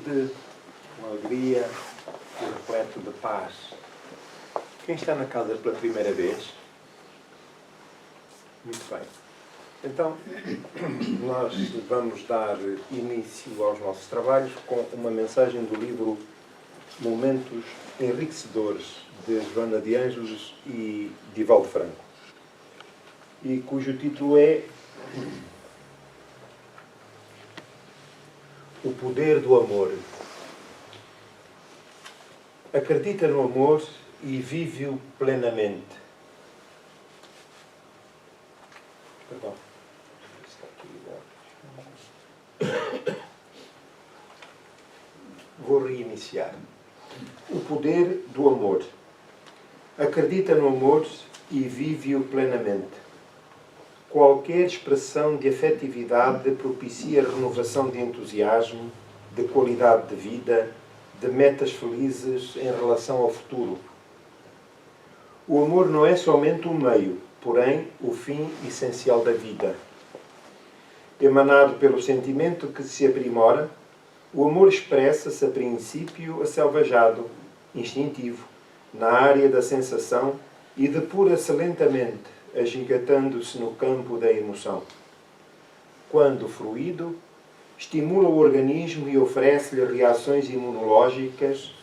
plenitude, com alegria e repleto de paz. Quem está na casa pela primeira vez? Muito bem. Então, nós vamos dar início aos nossos trabalhos com uma mensagem do livro Momentos Enriquecedores, de Joana de Ângeles e Divaldo Franco, e cujo título é O Poder do Amor. Acredita no amor e vive-o plenamente. Perdão. Vou reiniciar. O poder do amor. Acredita no amor e vive-o plenamente. Qualquer expressão de afetividade propicia a renovação de entusiasmo, de qualidade de vida, de metas felizes em relação ao futuro. O amor não é somente um meio, porém o fim essencial da vida. Emanado pelo sentimento que se aprimora, o amor expressa-se a princípio aselvajado, instintivo, na área da sensação e depura-se lentamente, agigatando-se no campo da emoção. Quando fruído, estimula o organismo e oferece-lhe reações imunológicas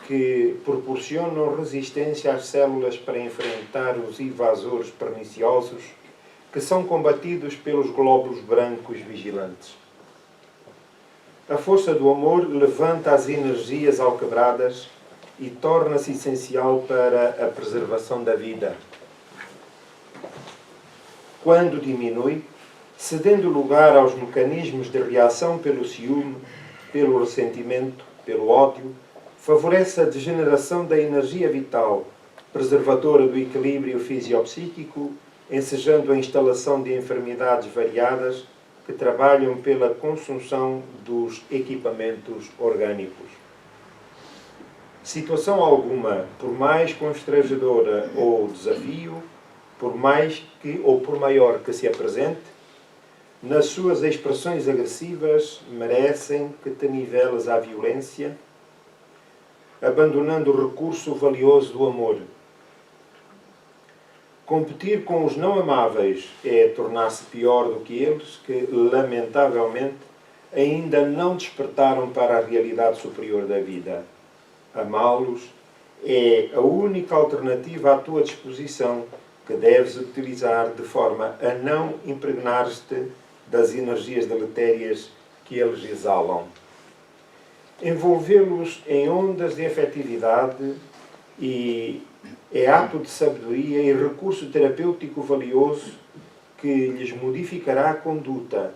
que proporcionam resistência às células para enfrentar os invasores perniciosos que são combatidos pelos glóbulos brancos vigilantes. A força do amor levanta as energias alquebradas e torna-se essencial para a preservação da vida. Quando diminui, cedendo lugar aos mecanismos de reação pelo ciúme, pelo ressentimento, pelo ódio, favorece a degeneração da energia vital, preservadora do equilíbrio fisiopsíquico, ensejando a instalação de enfermidades variadas que trabalham pela consunção dos equipamentos orgânicos. Situação alguma, por mais constrangedora ou desafio, por maior que se apresente, nas suas expressões agressivas, merecem que te niveles à violência, abandonando o recurso valioso do amor. Competir com os não amáveis é tornar-se pior do que eles, que, lamentavelmente, ainda não despertaram para a realidade superior da vida. Amá-los é a única alternativa à tua disposição, que deves utilizar de forma a não impregnar-te das energias deletérias que eles exalam. Envolvê-los em ondas de afetividade é ato de sabedoria e recurso terapêutico valioso que lhes modificará a conduta,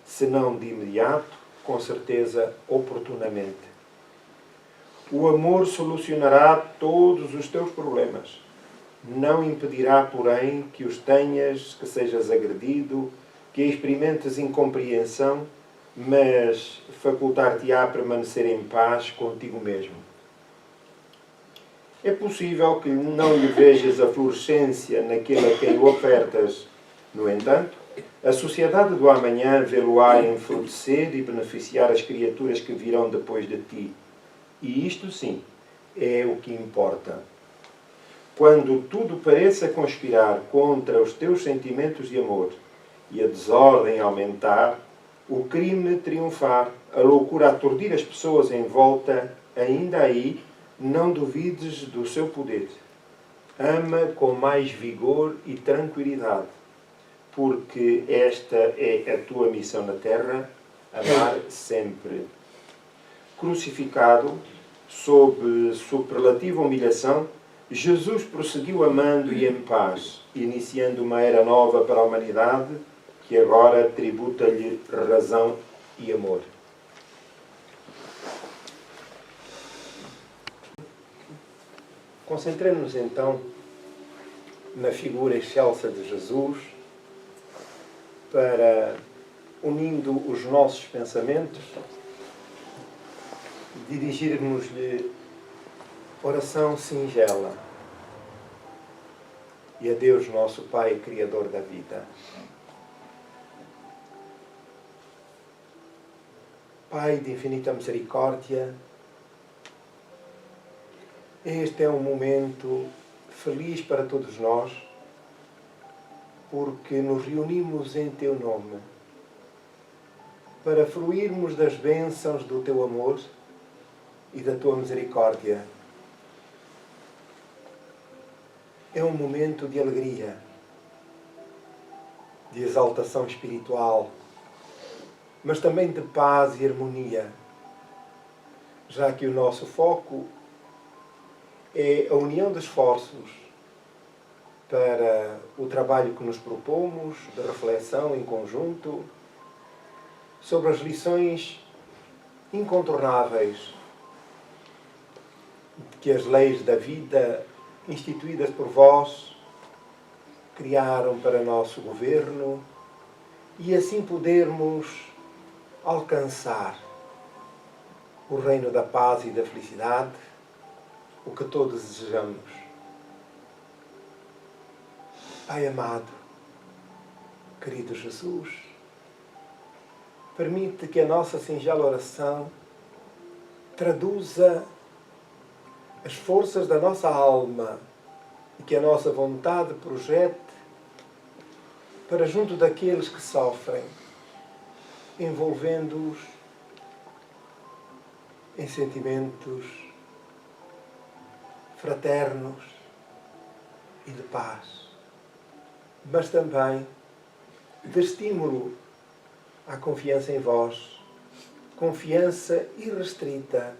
se não de imediato, com certeza oportunamente. O amor solucionará todos os teus problemas. Não impedirá, porém, que os tenhas, que sejas agredido, que experimentes incompreensão, mas facultar-te-á permanecer em paz contigo mesmo. É possível que não lhe vejas a florescência naquele a quem o ofertas. No entanto, a sociedade do amanhã vê-lo-á enfrutecer e beneficiar as criaturas que virão depois de ti. E isto, sim, é o que importa. Quando tudo pareça conspirar contra os teus sentimentos de amor e a desordem aumentar, o crime triunfar, a loucura aturdir as pessoas em volta, ainda aí não duvides do seu poder. Ama com mais vigor e tranquilidade, porque esta é a tua missão na terra, amar sempre. Crucificado, sob superlativa humilhação, Jesus prosseguiu amando e em paz, iniciando uma era nova para a humanidade, que agora tributa-lhe razão e amor. Concentremos-nos então na figura excelsa de Jesus, para, unindo os nossos pensamentos, dirigirmos-lhe oração singela. E a Deus, nosso Pai, Criador da vida. Pai de infinita misericórdia, este é um momento feliz para todos nós, porque nos reunimos em Teu nome para fruirmos das bênçãos do Teu amor e da Tua misericórdia. É um momento de alegria, de exaltação espiritual, mas também de paz e harmonia, já que o nosso foco é a união de esforços para o trabalho que nos propomos, de reflexão em conjunto, sobre as lições incontornáveis que as leis da vida, instituídas por vós, criaram para nosso governo, e assim podermos alcançar o reino da paz e da felicidade, o que todos desejamos. Pai amado, querido Jesus, permite que a nossa singela oração traduza as forças da nossa alma e que a nossa vontade projete para junto daqueles que sofrem, envolvendo-os em sentimentos fraternos e de paz, mas também de estímulo à confiança em vós, confiança irrestrita,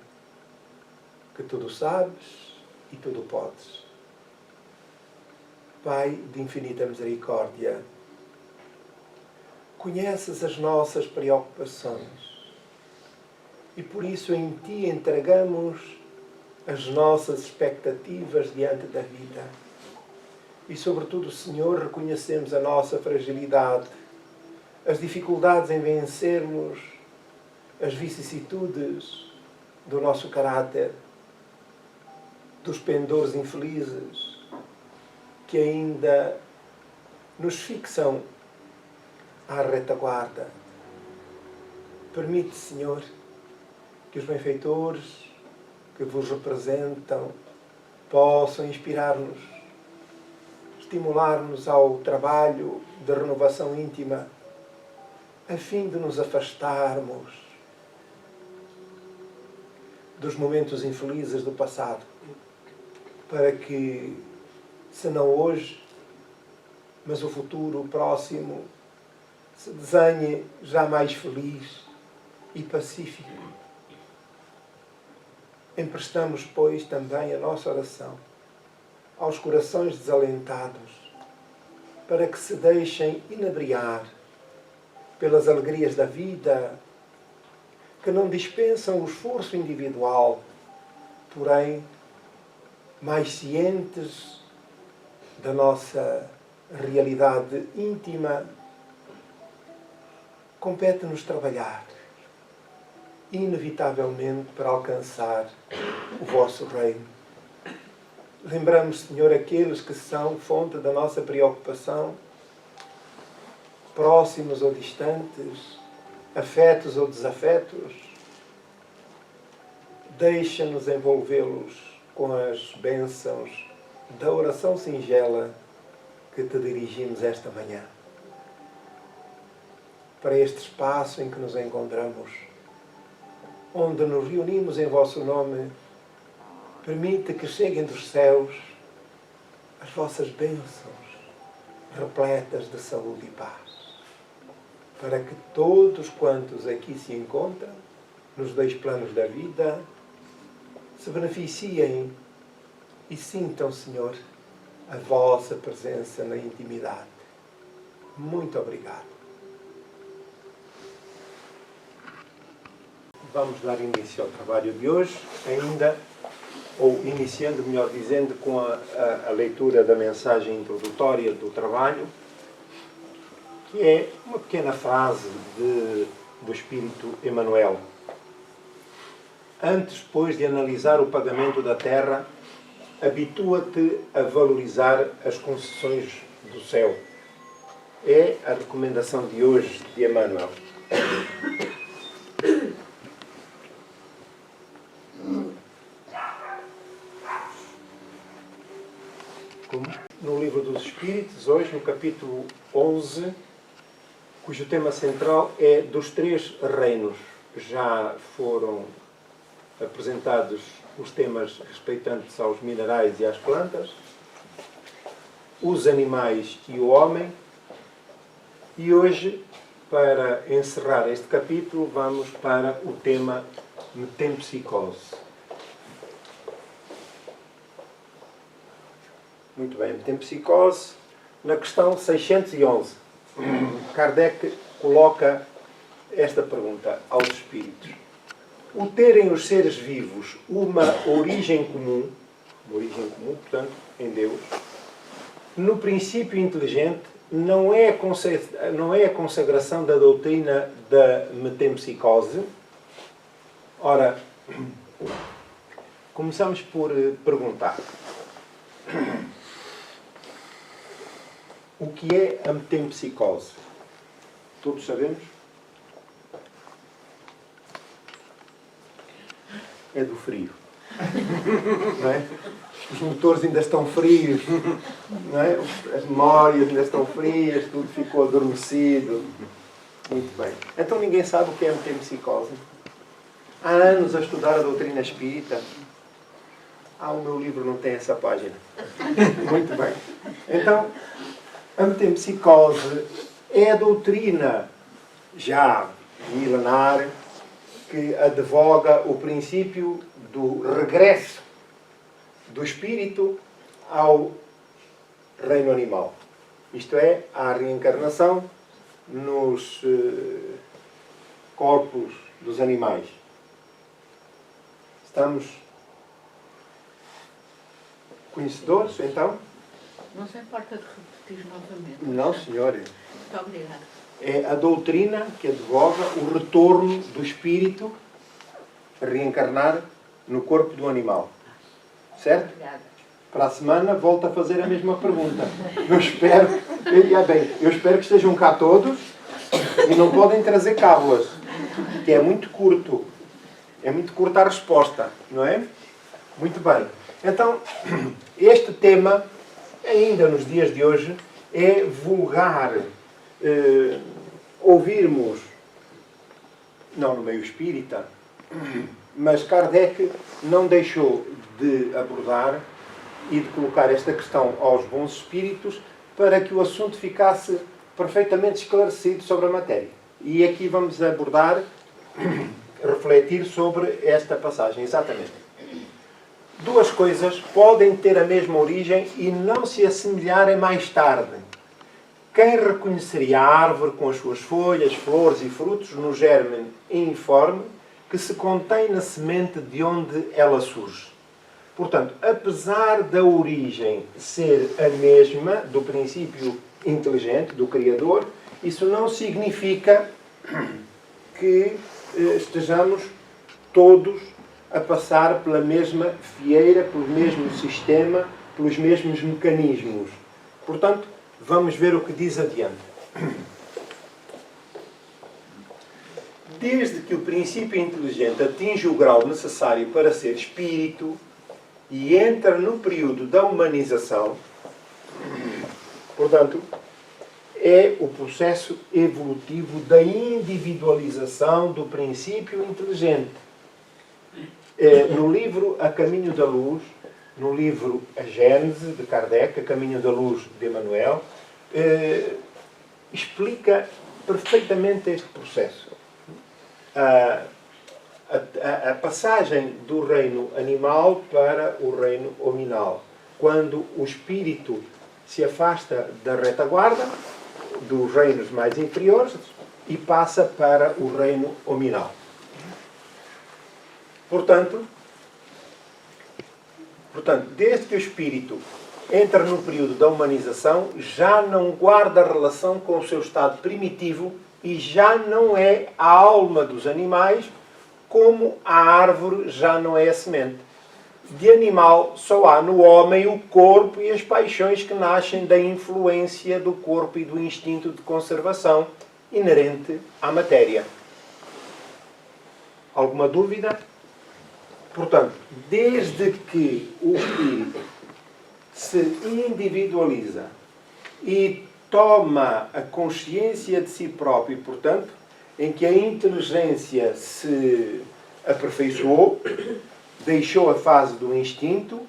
que tudo sabes e tudo podes. Pai de infinita misericórdia, conheces as nossas preocupações e por isso em Ti entregamos as nossas expectativas diante da vida. E sobretudo, Senhor, reconhecemos a nossa fragilidade, as dificuldades em vencermos as vicissitudes do nosso caráter, dos pendores infelizes que ainda nos fixam à retaguarda. Permite, Senhor, que os benfeitores que vos representam possam inspirar-nos, estimular-nos ao trabalho de renovação íntima, a fim de nos afastarmos dos momentos infelizes do passado, para que, se não hoje, mas o futuro próximo, se desenhe já mais feliz e pacífico. Emprestamos, pois, também a nossa oração aos corações desalentados, para que se deixem inebriar pelas alegrias da vida, que não dispensam o esforço individual, porém, mais cientes da nossa realidade íntima, compete-nos trabalhar, inevitavelmente, para alcançar o vosso reino. Lembramos, Senhor, aqueles que são fonte da nossa preocupação, próximos ou distantes, afetos ou desafetos. Deixa-nos envolvê-los com as bênçãos da oração singela que te dirigimos esta manhã. Para este espaço em que nos encontramos, onde nos reunimos em vosso nome, permite que cheguem dos céus as vossas bênçãos, repletas de saúde e paz, para que todos quantos aqui se encontram, nos dois planos da vida, se beneficiem e sintam, Senhor, a vossa presença na intimidade. Muito obrigado. Vamos dar início ao trabalho de hoje, ainda, ou iniciando, melhor dizendo, com a leitura da mensagem introdutória do trabalho, que é uma pequena frase do Espírito Emmanuel. Antes, pois, de analisar o pagamento da terra, habitua-te a valorizar as concessões do céu. É a recomendação de hoje de Emmanuel. no capítulo 11, cujo tema central é dos três reinos. Já foram apresentados os temas respeitantes aos minerais e às plantas, os animais e o homem, e hoje, para encerrar este capítulo, vamos para o tema metempsicose. Muito bem, metempsicose, na questão 611, Kardec coloca esta pergunta aos espíritos. O terem os seres vivos uma origem comum, portanto, em Deus, no princípio inteligente, não é a consagração da doutrina da metempsicose? Ora, começamos por perguntar. O que é a metempsicose? Todos sabemos? É do frio. Não é? Os motores ainda estão frios, não é? As memórias ainda estão frias, tudo ficou adormecido. Muito bem. Então ninguém sabe o que é a metempsicose? Há anos a estudar a doutrina espírita. O meu livro não tem essa página. Muito bem. Então, a metempsicose é a doutrina já milenar que advoga o princípio do regresso do espírito ao reino animal. Isto é, à reencarnação nos corpos dos animais. Estamos conhecedores, então? Não se importa de repetir novamente. Não, senhor. Muito obrigada. É a doutrina que advoga o retorno do espírito a reencarnar no corpo do animal. Certo? Obrigada. Para a semana volto a fazer a mesma pergunta. Eu espero que estejam cá todos e não podem trazer cábulas, que é muito curto. É muito curta a resposta, não é? Muito bem. Então, este tema, ainda nos dias de hoje, é vulgar ouvirmos, não no meio espírita, mas Kardec não deixou de abordar e de colocar esta questão aos bons espíritos para que o assunto ficasse perfeitamente esclarecido sobre a matéria. E aqui vamos abordar, refletir sobre esta passagem, exatamente. Duas coisas podem ter a mesma origem e não se assemelharem mais tarde. Quem reconheceria a árvore com as suas folhas, flores e frutos no germe informe que se contém na semente de onde ela surge? Portanto, apesar da origem ser a mesma do princípio inteligente do Criador, isso não significa que estejamos todos a passar pela mesma fieira, pelo mesmo sistema, pelos mesmos mecanismos. Portanto, vamos ver o que diz adiante. Desde que o princípio inteligente atinge o grau necessário para ser espírito e entra no período da humanização, portanto, é o processo evolutivo da individualização do princípio inteligente. No livro A Caminho da Luz, no livro A Gênese, de Kardec, A Caminho da Luz, de Emmanuel, explica perfeitamente este processo. A passagem do reino animal para o reino hominal. Quando o espírito se afasta da retaguarda, dos reinos mais inferiores, e passa para o reino hominal. Portanto, desde que o espírito entra no período da humanização, já não guarda relação com o seu estado primitivo e já não é a alma dos animais, como a árvore já não é a semente. De animal só há no homem o corpo e as paixões que nascem da influência do corpo e do instinto de conservação inerente à matéria. Alguma dúvida? Portanto, desde que o espírito se individualiza e toma a consciência de si próprio, e, portanto, em que a inteligência se aperfeiçoou, deixou a fase do instinto,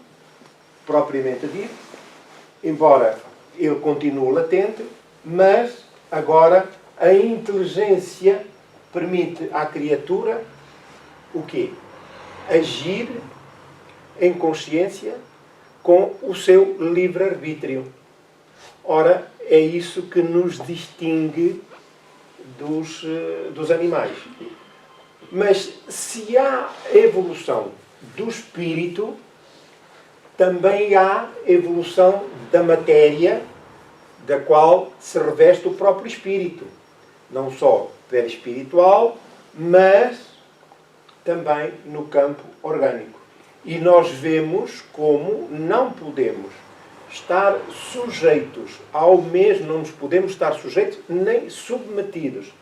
propriamente dito, embora ele continue latente, mas agora a inteligência permite à criatura o quê? Agir em consciência com o seu livre-arbítrio. Ora, é isso que nos distingue dos animais. Mas se há evolução do espírito, também há evolução da matéria, da qual se reveste o próprio espírito. Não só perispiritual, mas também no campo orgânico. E nós vemos como não podemos estar sujeitos ao mesmo, não nos podemos estar sujeitos nem submetidos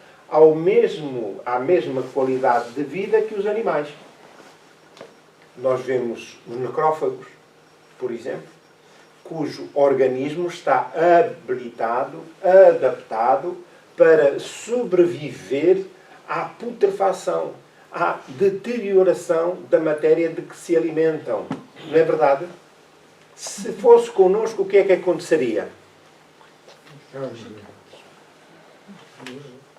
à mesma qualidade de vida que os animais. Nós vemos os necrófagos, por exemplo, cujo organismo está habilitado, adaptado para sobreviver à putrefação, à deterioração da matéria de que se alimentam. Não é verdade? Se fosse connosco, o que é que aconteceria?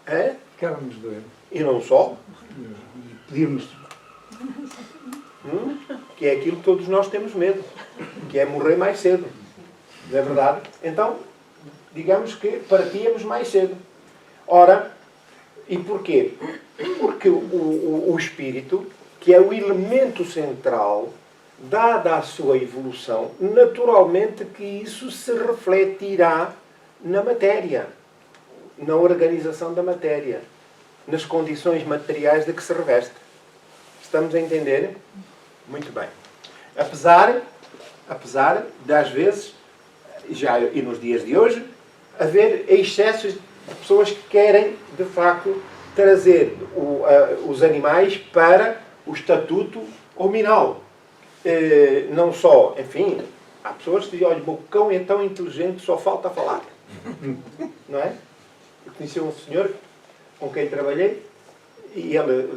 É? Ficávamos doentes. E não só. E pedíamos. Que é aquilo que todos nós temos medo, que é morrer mais cedo. Não é verdade? Então, digamos que partíamos mais cedo. Ora, e porquê? Porque o espírito, que é o elemento central, dada a sua evolução, naturalmente que isso se refletirá na matéria, na organização da matéria, nas condições materiais de que se reveste. Estamos a entender? Muito bem. Apesar de, às vezes, já e nos dias de hoje, haver excessos de pessoas que querem, de facto, trazer os animais para o estatuto hominal. Não só, enfim, há pessoas que dizem, olha, o cão é tão inteligente que só falta falar. Não é? Eu conheci um senhor com quem trabalhei e ele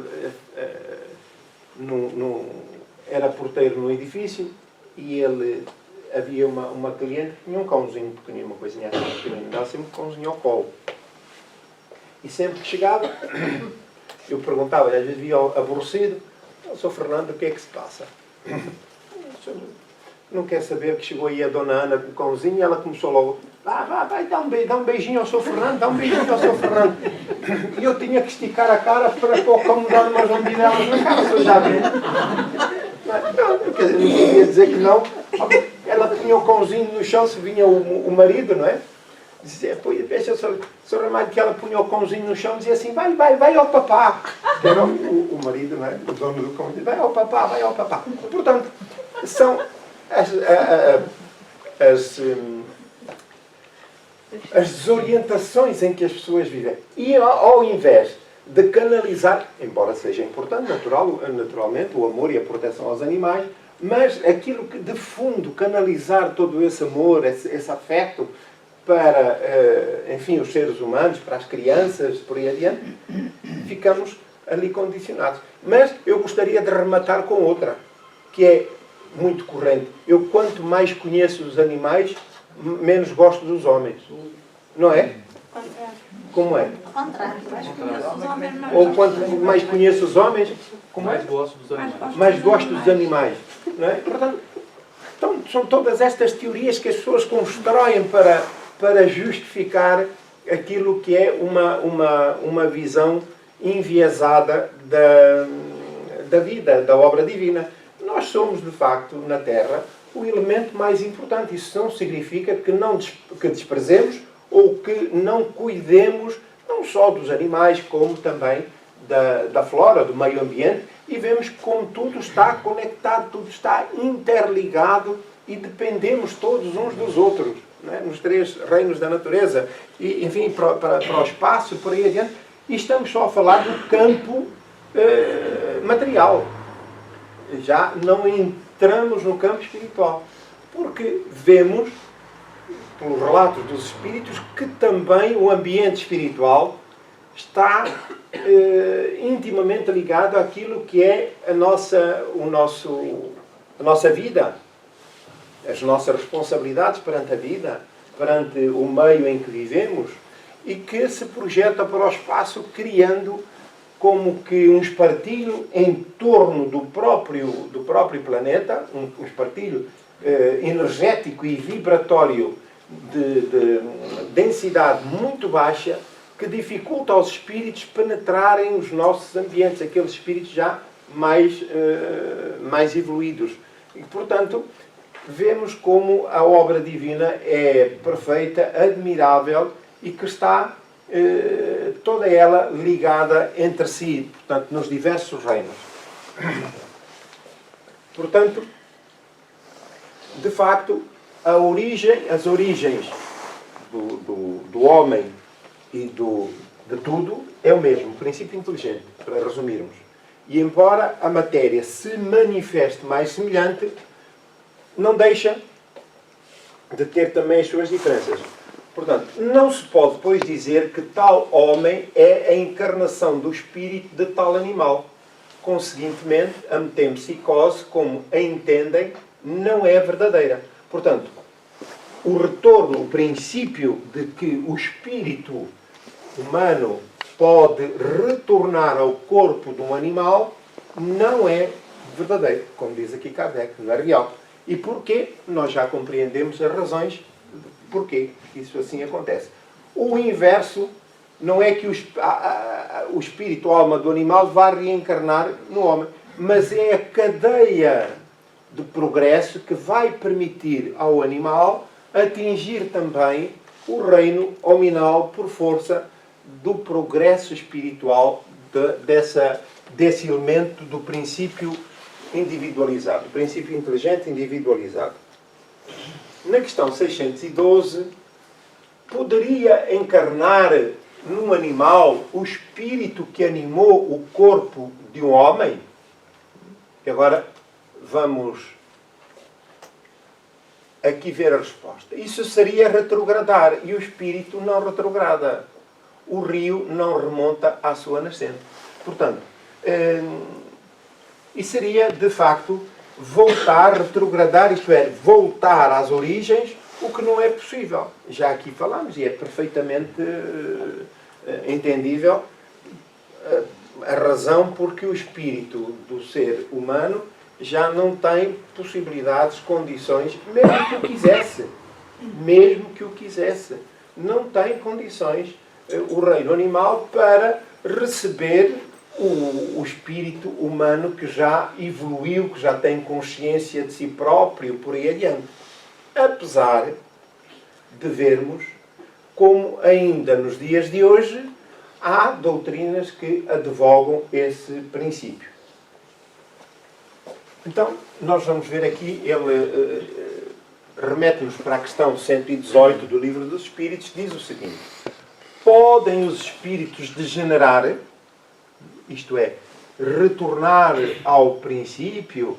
era porteiro num edifício e ele havia uma cliente que tinha um cãozinho pequenino, uma coisinha assim pequenina, dava sempre um cãozinho ao colo. E sempre que chegava, eu perguntava, às vezes via aborrecido, Sr. Fernando, o que é que se passa? Não quer saber que chegou aí a dona Ana com o cãozinho e ela começou logo, vai, dá um beijinho ao Sr. Fernando, dá um beijinho ao Sr. Fernando. E eu tinha que esticar a cara para o cão me dar umas lambidelas na cara, se já vê. Não, quer dizer, não podia dizer que não. Ela punha o cãozinho no chão, se vinha o marido, não é? Dizia, veja, Sr. Ramalho, que ela punha o cãozinho no chão e dizia assim, vai ao papá. Que era o marido, não é? O dono do cão, dizia, vai ao papá. Portanto, são as desorientações em que as pessoas vivem. E ao invés de canalizar, embora seja importante, naturalmente, o amor e a proteção aos animais, mas aquilo que, de fundo, canalizar todo esse amor, esse afeto para, enfim, os seres humanos, para as crianças, por aí adiante, ficamos ali condicionados. Mas eu gostaria de rematar com outra, que é muito corrente. Eu, quanto mais conheço os animais, menos gosto dos homens. Não é? Como é? Ou quanto mais conheço os homens, como é? Mais gosto dos animais. Mais gosto dos animais. Não é? Portanto, então, são todas estas teorias que as pessoas constroem para justificar aquilo que é uma visão enviesada da vida, da obra divina. Nós somos, de facto, na Terra, o elemento mais importante. Isso não significa que desprezemos ou que não cuidemos não só dos animais, como também da flora, do meio ambiente, e vemos como tudo está conectado, tudo está interligado e dependemos todos uns dos outros, não é? Nos três reinos da natureza, e, enfim, para o espaço, por aí adiante, e estamos só a falar do campo material. Já não entramos no campo espiritual, porque vemos pelos relatos dos espíritos, que também o ambiente espiritual está intimamente ligado àquilo que é a nossa vida, as nossas responsabilidades perante a vida, perante o meio em que vivemos, e que se projeta para o espaço criando como que um espartilho em torno do próprio planeta, um espartilho energético e vibratório de densidade muito baixa, que dificulta aos espíritos penetrarem os nossos ambientes, aqueles espíritos já mais evoluídos. E, portanto, vemos como a obra divina é perfeita, admirável e que está toda ela ligada entre si, portanto, nos diversos reinos. Portanto, de facto, as origens do homem e de tudo é o mesmo, o princípio inteligente, para resumirmos. E embora a matéria se manifeste mais semelhante, não deixa de ter também as suas diferenças. Portanto, não se pode, pois, dizer que tal homem é a encarnação do espírito de tal animal. Conseguintemente, a metempsicose, como a entendem, não é verdadeira. Portanto, o retorno, o princípio de que o espírito humano pode retornar ao corpo de um animal, não é verdadeiro, como diz aqui Kardec, não é real. E porquê? Nós já compreendemos as razões porquê isso assim acontece. O inverso não é que o espírito, a alma do animal, vá reencarnar no homem, mas é a cadeia de progresso que vai permitir ao animal atingir também o reino hominal por força do progresso espiritual desse elemento do princípio individualizado, do princípio inteligente individualizado. Na questão 612, poderia encarnar num animal o espírito que animou o corpo de um homem? E agora vamos aqui ver a resposta. Isso seria retrogradar, e o espírito não retrograda. O rio não remonta à sua nascente. Portanto, e seria, de facto, voltar, retrogradar, isto é, voltar às origens, o que não é possível. Já aqui falamos, e é perfeitamente entendível a razão porque o espírito do ser humano já não tem possibilidades, condições, mesmo que o quisesse, não tem condições o reino animal para receber o espírito humano que já evoluiu, que já tem consciência de si próprio, por aí adiante. Apesar de vermos como ainda nos dias de hoje há doutrinas que advogam esse princípio. Então, nós vamos ver aqui, ele remete-nos para a questão 118 do Livro dos Espíritos, diz o seguinte: podem os espíritos degenerar, isto é, retornar ao princípio,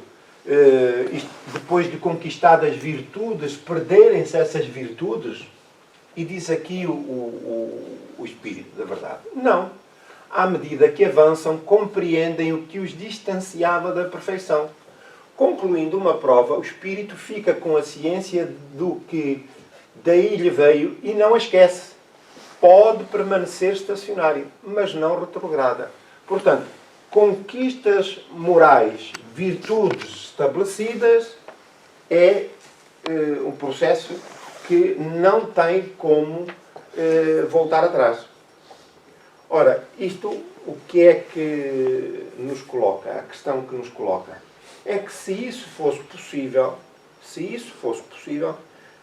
depois de conquistadas virtudes, perderem-se essas virtudes? E diz aqui o Espírito da Verdade: não. À medida que avançam, compreendem o que os distanciava da perfeição. Concluindo uma prova, o Espírito fica com a ciência do que daí lhe veio e não a esquece. Pode permanecer estacionário, mas não retrograda. Portanto, conquistas morais, virtudes estabelecidas, é um processo que não tem como voltar atrás. Ora, isto, o que é que nos coloca? A questão que nos coloca é que se isso fosse possível,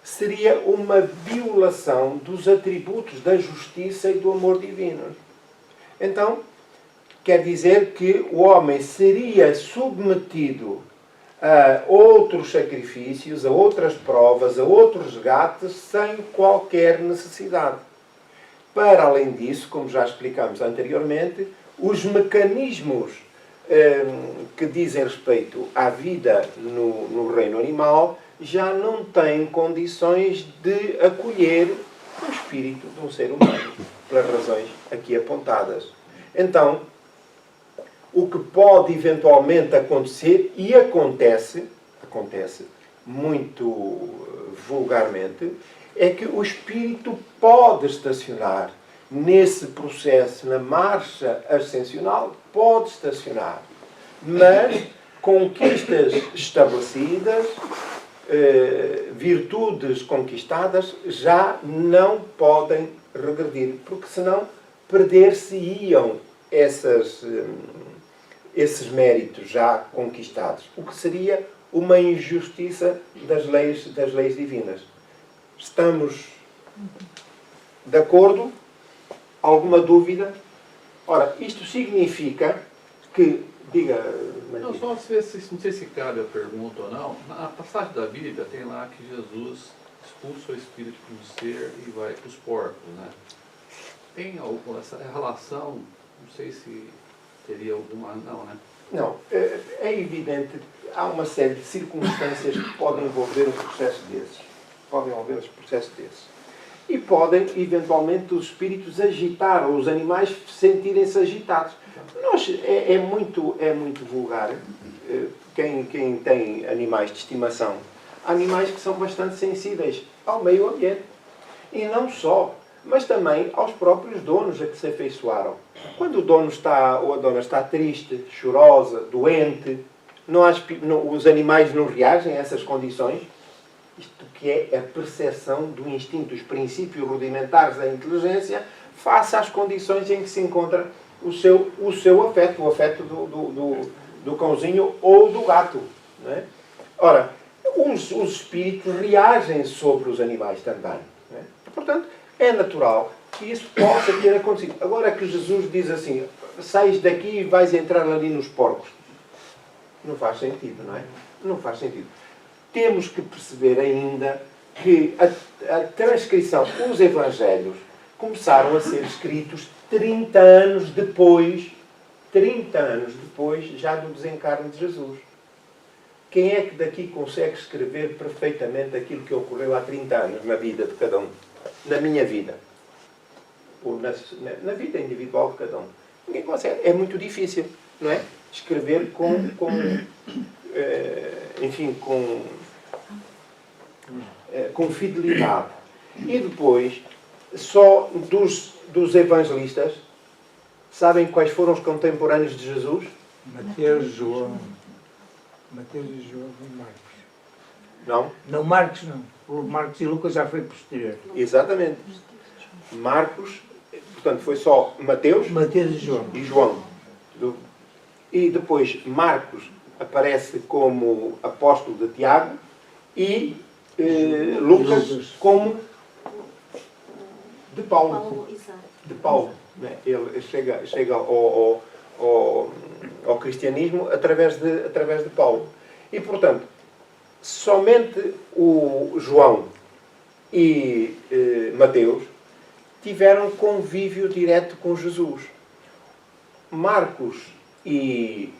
seria uma violação dos atributos da justiça e do amor divino. Então, quer dizer que o homem seria submetido a outros sacrifícios, a outras provas, a outros resgates, sem qualquer necessidade. Para além disso, como já explicamos anteriormente, os mecanismos que dizem respeito à vida no reino animal já não tem condições de acolher o espírito de um ser humano, pelas razões aqui apontadas. Então, o que pode eventualmente acontecer, e acontece muito vulgarmente, é que o espírito pode estacionar nesse processo, na marcha ascensional, pode estacionar, mas conquistas estabelecidas, virtudes conquistadas, já não podem regredir, porque senão perder-se-iam esses méritos já conquistados, o que seria uma injustiça das leis divinas. Estamos de acordo? Alguma dúvida? Ora, isto significa que... Diga, Não, só se não sei se cabe a pergunta ou não. Na passagem da Bíblia tem lá que Jesus expulsa o espírito de um ser e vai para os porcos, né? Tem alguma essa relação? Não sei se teria alguma... Não, né? Não, é evidente que há uma série de circunstâncias que podem envolver um processo desses. Podem envolver um processo desses. E podem, eventualmente, os espíritos agitar, ou os animais sentirem-se agitados. É muito vulgar. Quem tem animais de estimação, há animais que são bastante sensíveis ao meio ambiente. E não só, mas também aos próprios donos a que se afeiçoaram. Quando o dono está, ou a dona está triste, chorosa, doente, os animais não reagem a essas condições. Isto que é a percepção do instinto, os princípios rudimentares da inteligência, face às condições em que se encontra o seu afeto, o afeto do cãozinho ou do gato. Não é? Ora, os espíritos reagem sobre os animais também. Não é? Portanto, é natural que isso possa ter acontecido. Agora que Jesus diz assim, sais daqui e vais entrar ali nos porcos. Não faz sentido, não é? Não faz sentido. Temos que perceber ainda que a transcrição, os Evangelhos, começaram a ser escritos 30 anos depois já do desencarne de Jesus. Quem é que daqui consegue escrever perfeitamente aquilo que ocorreu há 30 anos na vida de cada um? Na minha vida. Ou na vida individual de cada um. Ninguém consegue. É muito difícil, não é? Escrever com fidelidade. E depois, só dos evangelistas, sabem quais foram os contemporâneos de Jesus? Mateus, João e Marcos. Não? Não, Marcos não. O Marcos e Lucas já foi posterior. Exatamente. Marcos, portanto, foi só Mateus e João. E depois Marcos aparece como apóstolo de Tiago e Lucas como de Paulo. De Paulo. Ele chega ao cristianismo através de Paulo. E, portanto, somente o João e Mateus tiveram convívio direto com Jesus. Marcos e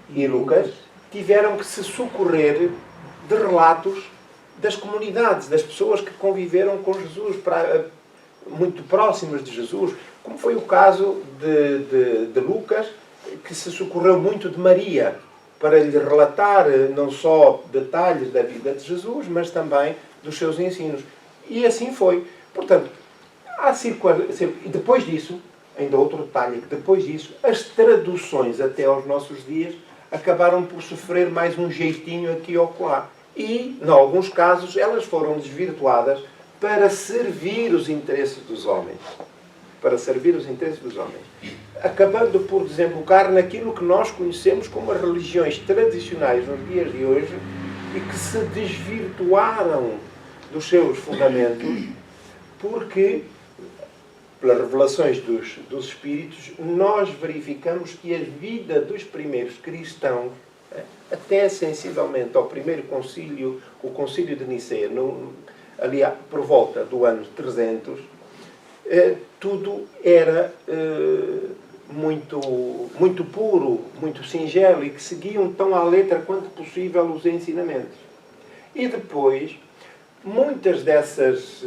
Lucas tiveram que se socorrer de relatos das comunidades, das pessoas que conviveram com Jesus, muito próximas de Jesus, como foi o caso de Lucas, que se socorreu muito de Maria, para lhe relatar não só detalhes da vida de Jesus, mas também dos seus ensinos. E assim foi. Portanto, depois disso, ainda outro detalhe, que depois disso, as traduções até aos nossos dias acabaram por sofrer mais um jeitinho aqui ou acolá. E, em alguns casos, elas foram desvirtuadas para servir os interesses dos homens. Para servir os interesses dos homens. Acabando por desembocar naquilo que nós conhecemos como as religiões tradicionais nos dias de hoje e que se desvirtuaram dos seus fundamentos porque, pelas revelações dos Espíritos, nós verificamos que a vida dos primeiros cristãos, até sensivelmente ao primeiro concílio, o concílio de Nicéia, ali por volta do ano 300, tudo era muito puro, muito singelo e que seguiam tão à letra quanto possível os ensinamentos. E depois, muitas desses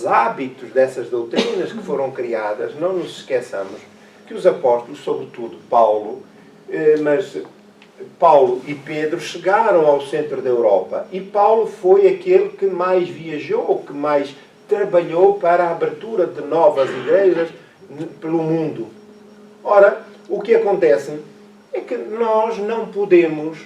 hábitos, dessas doutrinas que foram criadas, não nos esqueçamos que os apóstolos, sobretudo Paulo, mas Paulo e Pedro chegaram ao centro da Europa. E Paulo foi aquele que mais viajou, que mais trabalhou para a abertura de novas igrejas pelo mundo. Ora, o que acontece é que nós não podemos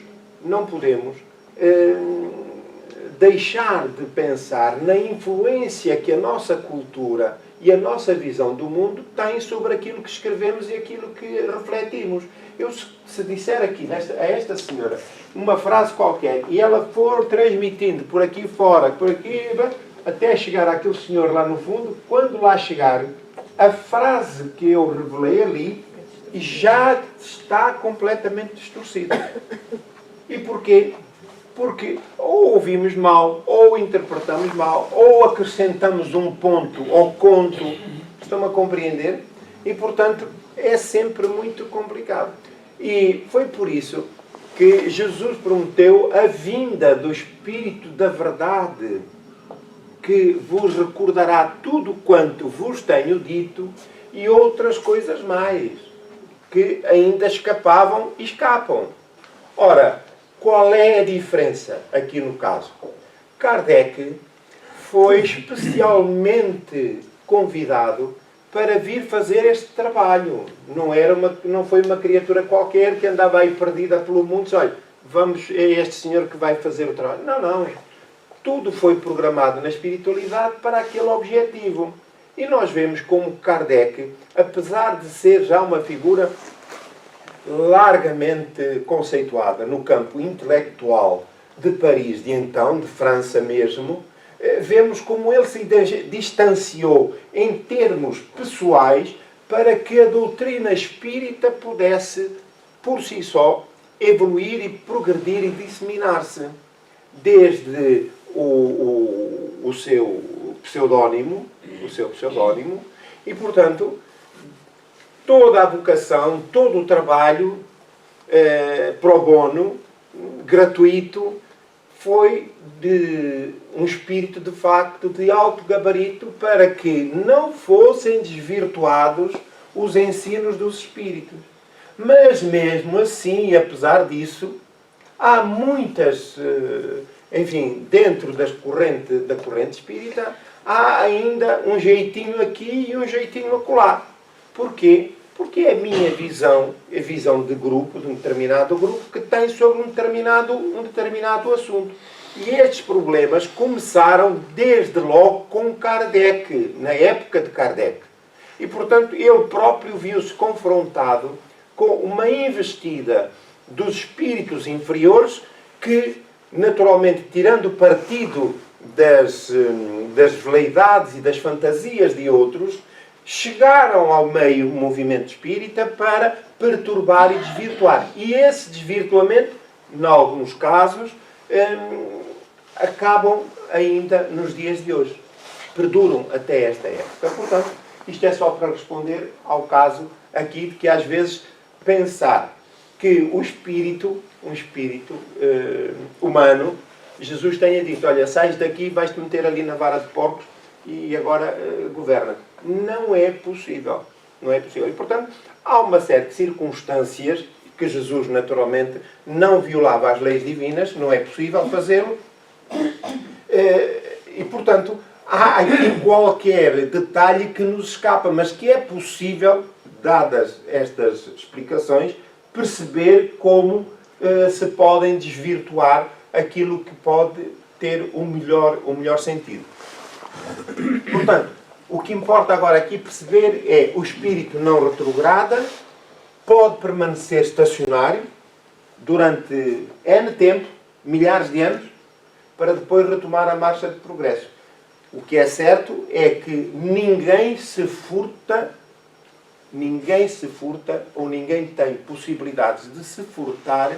deixar de pensar na influência que a nossa cultura e a nossa visão do mundo têm sobre aquilo que escrevemos e aquilo que refletimos. Eu, se disser aqui a esta senhora uma frase qualquer e ela for transmitindo por aqui fora, por aqui, até chegar àquele senhor lá no fundo, quando lá chegar, a frase que eu revelei ali já está completamente distorcida. E porquê? Porque ou ouvimos mal, ou interpretamos mal, ou acrescentamos um ponto ao conto. Estão-me a compreender? E, portanto, é sempre muito complicado. E foi por isso que Jesus prometeu a vinda do Espírito da Verdade, que vos recordará tudo quanto vos tenho dito e outras coisas mais, que ainda escapavam e escapam. Ora, qual é a diferença aqui no caso? Kardec foi especialmente convidado para vir fazer este trabalho. Não foi uma criatura qualquer que andava aí perdida pelo mundo e disse, olha, é este senhor que vai fazer o trabalho. Não. Tudo foi programado na espiritualidade para aquele objetivo. E nós vemos como Kardec, apesar de ser já uma figura largamente conceituada no campo intelectual de Paris, de então, de França mesmo, vemos como ele se distanciou em termos pessoais para que a doutrina espírita pudesse, por si só, evoluir e progredir e disseminar-se. Desde o seu pseudónimo, e, portanto, toda a vocação, todo o trabalho pro bono, gratuito, foi de um espírito, de facto, de alto gabarito para que não fossem desvirtuados os ensinos dos espíritos. Mas, mesmo assim, e apesar disso, há muitas, dentro da corrente espírita, há ainda um jeitinho aqui e um jeitinho acolá. Porquê? Porque é a minha visão, a visão de grupo, de um determinado grupo, que tem sobre um determinado assunto. E estes problemas começaram desde logo com Kardec, na época de Kardec. E, portanto, ele próprio viu-se confrontado com uma investida dos espíritos inferiores que, naturalmente, tirando partido das veleidades e das fantasias de outros, chegaram ao meio movimento espírita para perturbar e desvirtuar. E esse desvirtuamento, em alguns casos, acabam ainda nos dias de hoje. Perduram até esta época. Portanto, isto é só para responder ao caso aqui de que às vezes pensar que o espírito, um espírito humano, Jesus tenha dito, olha, sais daqui, vais-te meter ali na vara de porcos e agora governa. Não é possível. Não é possível. E, portanto, há uma série de circunstâncias que Jesus, naturalmente, não violava as leis divinas, não é possível fazê-lo. E, portanto, há aqui qualquer detalhe que nos escapa, mas que é possível, dadas estas explicações, perceber como se podem desvirtuar aquilo que pode ter o melhor sentido. Portanto, o que importa agora aqui perceber é o espírito não retrograda, pode permanecer estacionário durante N tempo, milhares de anos, para depois retomar a marcha de progresso. O que é certo é que ninguém se furta ou ninguém tem possibilidades de se furtar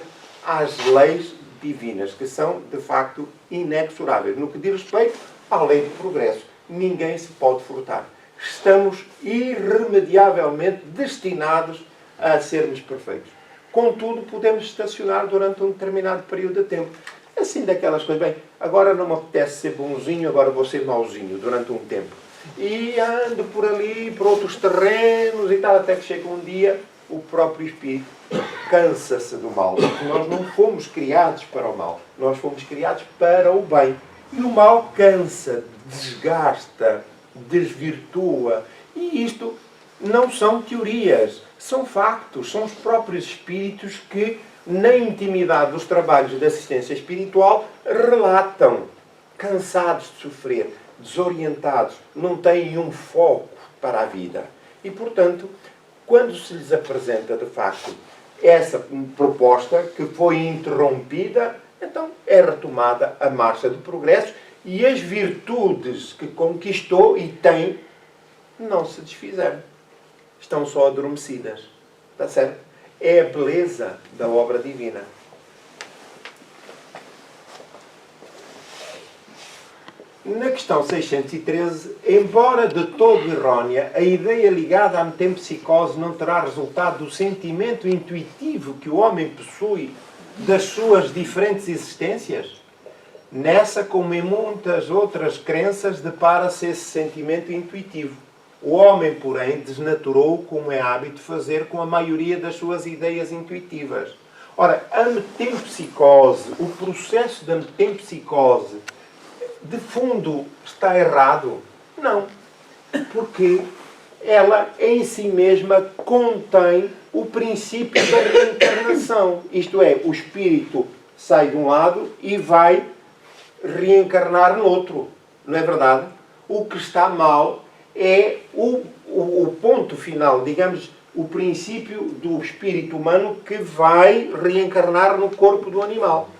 às leis divinas, que são, de facto, inexoráveis. No que diz respeito à lei do progresso, ninguém se pode furtar. Estamos irremediavelmente destinados a sermos perfeitos. Contudo, podemos estacionar durante um determinado período de tempo. Assim, daquelas coisas, bem, agora não me apetece ser bonzinho, agora vou ser mauzinho durante um tempo. E ando por ali, por outros terrenos e tal, até que chega um dia, o próprio espírito cansa-se do mal. Porque nós não fomos criados para o mal, nós fomos criados para o bem. E o mal cansa, desgasta, desvirtua. E isto não são teorias, são factos, são os próprios espíritos que, na intimidade dos trabalhos de assistência espiritual, relatam, cansados de sofrer, desorientados, não têm um foco para a vida. E, portanto, quando se lhes apresenta, de facto, essa proposta que foi interrompida, então é retomada a marcha do progresso e as virtudes que conquistou e tem não se desfizeram. Estão só adormecidas. Está certo? É a beleza da obra divina. Na questão 613, embora de todo errónea, a ideia ligada à metempsicose não terá resultado do sentimento intuitivo que o homem possui das suas diferentes existências? Nessa, como em muitas outras crenças, depara-se esse sentimento intuitivo. O homem, porém, desnaturou, como é hábito fazer, com a maioria das suas ideias intuitivas. Ora, a metempsicose, o processo da metempsicose, de fundo, está errado? Não. Porque ela, em si mesma, contém o princípio da reencarnação. Isto é, o espírito sai de um lado e vai reencarnar no outro. Não é verdade? O que está mal é o ponto final, digamos, o princípio do espírito humano que vai reencarnar no corpo do animal.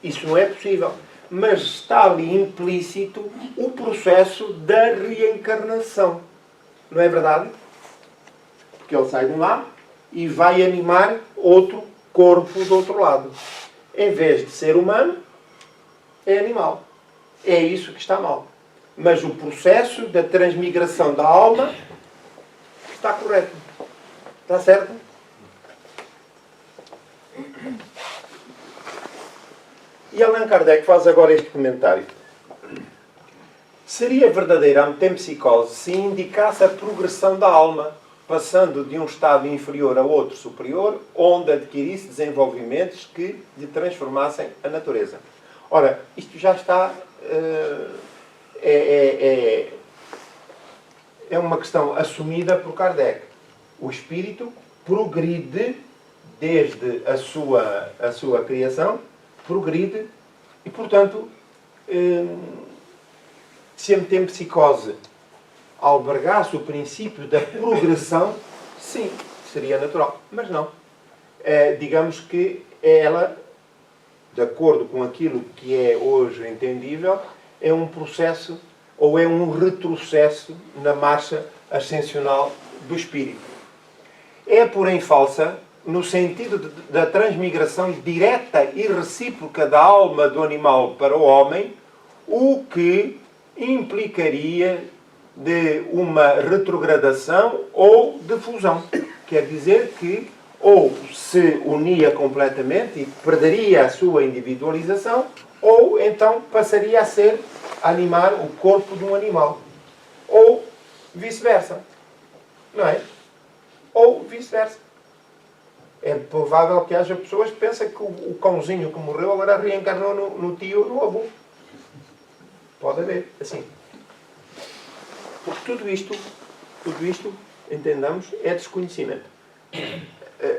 Isso não é possível. Mas está ali implícito o processo da reencarnação. Não é verdade? Porque ele sai de um lado e vai animar outro corpo do outro lado. Em vez de ser humano, é animal. É isso que está mal. Mas o processo da transmigração da alma está correto. Está certo? E Allan Kardec faz agora este comentário. Seria verdadeira a metempsicose se indicasse a progressão da alma, passando de um estado inferior a outro superior, onde adquirisse desenvolvimentos que lhe transformassem a natureza. Ora, isto já está... é uma questão assumida por Kardec. O espírito progride desde a sua criação, progride e, portanto, se a metempsicose albergasse o princípio da progressão, sim, seria natural. Mas não. Digamos que ela, de acordo com aquilo que é hoje entendível, é um processo ou é um retrocesso na marcha ascensional do espírito. É, porém, falsa no sentido da transmigração direta e recíproca da alma do animal para o homem, o que implicaria de uma retrogradação ou de fusão. Quer dizer que ou se unia completamente e perderia a sua individualização, ou então passaria a ser animar o corpo de um animal. Ou vice-versa. Não é? Ou vice-versa. É provável que haja pessoas que pensam que o cãozinho que morreu agora reencarnou no tio ou no avô. Pode haver, assim. Porque tudo isto, entendamos, é desconhecimento.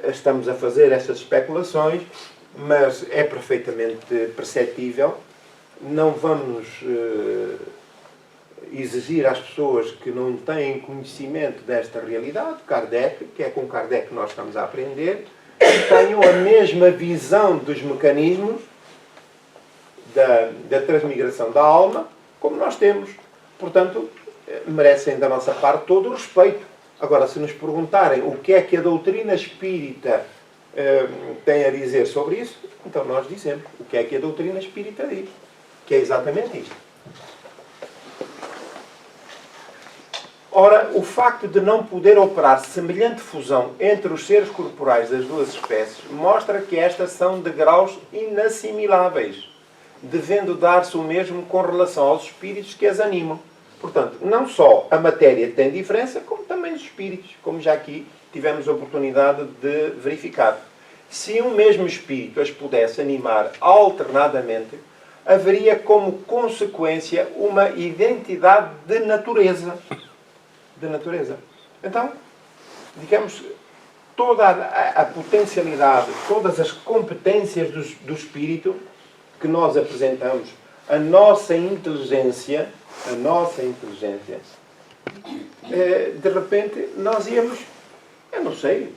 Estamos a fazer essas especulações, mas é perfeitamente perceptível. Não vamos exigir às pessoas que não têm conhecimento desta realidade, Kardec, que é com Kardec que nós estamos a aprender, que tenham a mesma visão dos mecanismos da transmigração da alma, como nós temos. Portanto, merecem da nossa parte todo o respeito. Agora, se nos perguntarem o que é que a doutrina espírita tem a dizer sobre isso, então nós dizemos o que é que a doutrina espírita diz, que é exatamente isto. Ora, o facto de não poder operar semelhante fusão entre os seres corporais das duas espécies mostra que estas são de graus inassimiláveis, devendo dar-se o mesmo com relação aos espíritos que as animam. Portanto, não só a matéria tem diferença, como também os espíritos, como já aqui tivemos a oportunidade de verificar. Se um mesmo espírito as pudesse animar alternadamente, haveria como consequência uma identidade de natureza. Então, digamos, toda a potencialidade, todas as competências do espírito que nós apresentamos, a nossa inteligência, de repente nós íamos, eu não sei,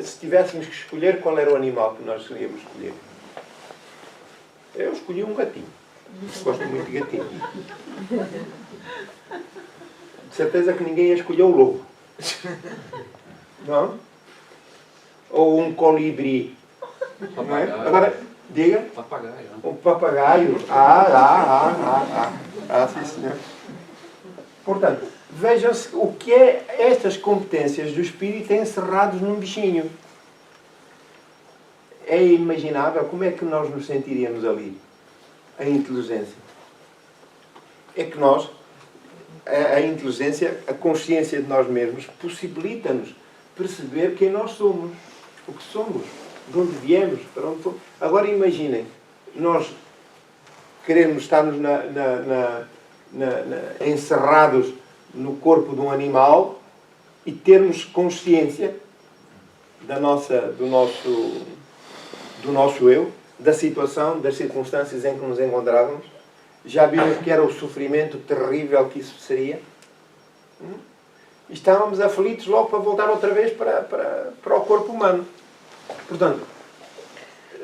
se tivéssemos que escolher qual era o animal que nós queríamos escolher. Eu escolhi um gatinho. Gosto muito de gatinho. De certeza que ninguém escolheu o lobo. Não? Ou um colibri. Papagaio. Agora, diga. Papagaio. Né? Um papagaio. Sim, senhor. Portanto, vejam-se o que é estas competências do espírito encerrados num bichinho. É imaginável como é que nós nos sentiríamos ali. A inteligência. É que nós, a inteligência, a consciência de nós mesmos, possibilita-nos perceber quem nós somos, o que somos, de onde viemos, para onde fomos. Agora imaginem, nós queremos estarmos encerrados no corpo de um animal e termos consciência do nosso eu, da situação, das circunstâncias em que nos encontrávamos. Já vimos que era o sofrimento terrível que isso seria. E estávamos aflitos logo para voltar outra vez para o corpo humano. Portanto,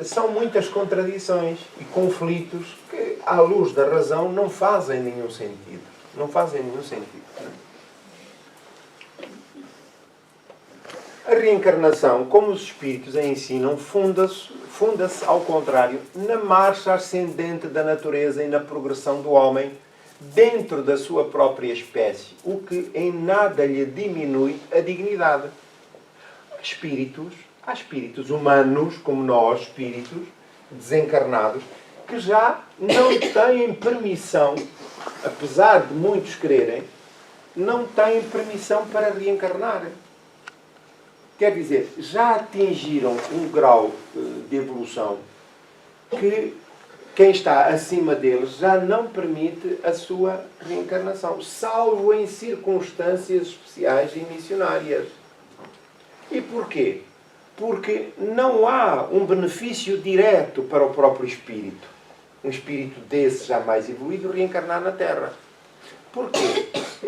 são muitas contradições e conflitos que, à luz da razão, não fazem nenhum sentido. Não fazem nenhum sentido. A reencarnação, como os espíritos a ensinam, funda-se, ao contrário, na marcha ascendente da natureza e na progressão do homem dentro da sua própria espécie, o que em nada lhe diminui a dignidade. Há espíritos humanos, como nós, espíritos desencarnados, que já não têm permissão, apesar de muitos quererem, não têm permissão para reencarnar. Quer dizer, já atingiram um grau de evolução que quem está acima deles já não permite a sua reencarnação, salvo em circunstâncias especiais e missionárias. E porquê? Porque não há um benefício direto para o próprio espírito. Um espírito desse já mais evoluído reencarnar na Terra. Porquê?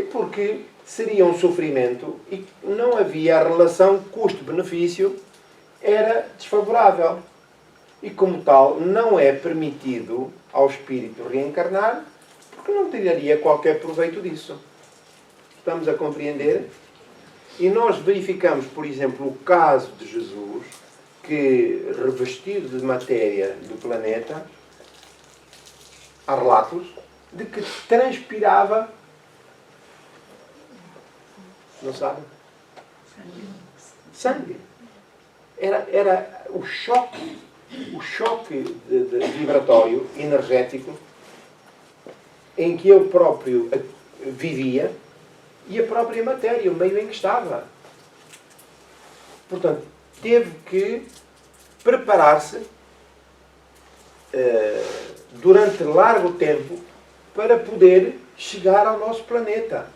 Porque seria um sofrimento e não havia a relação custo-benefício, era desfavorável. E como tal, não é permitido ao espírito reencarnar, porque não tiraria qualquer proveito disso. Estamos a compreender? E nós verificamos, por exemplo, o caso de Jesus, que, revestido de matéria do planeta, há relatos de que transpirava, não sabem? Sangue. Era o choque vibratório, energético, em que ele próprio vivia, e a própria matéria, o meio em que estava. Portanto, teve que preparar-se durante largo tempo para poder chegar ao nosso planeta.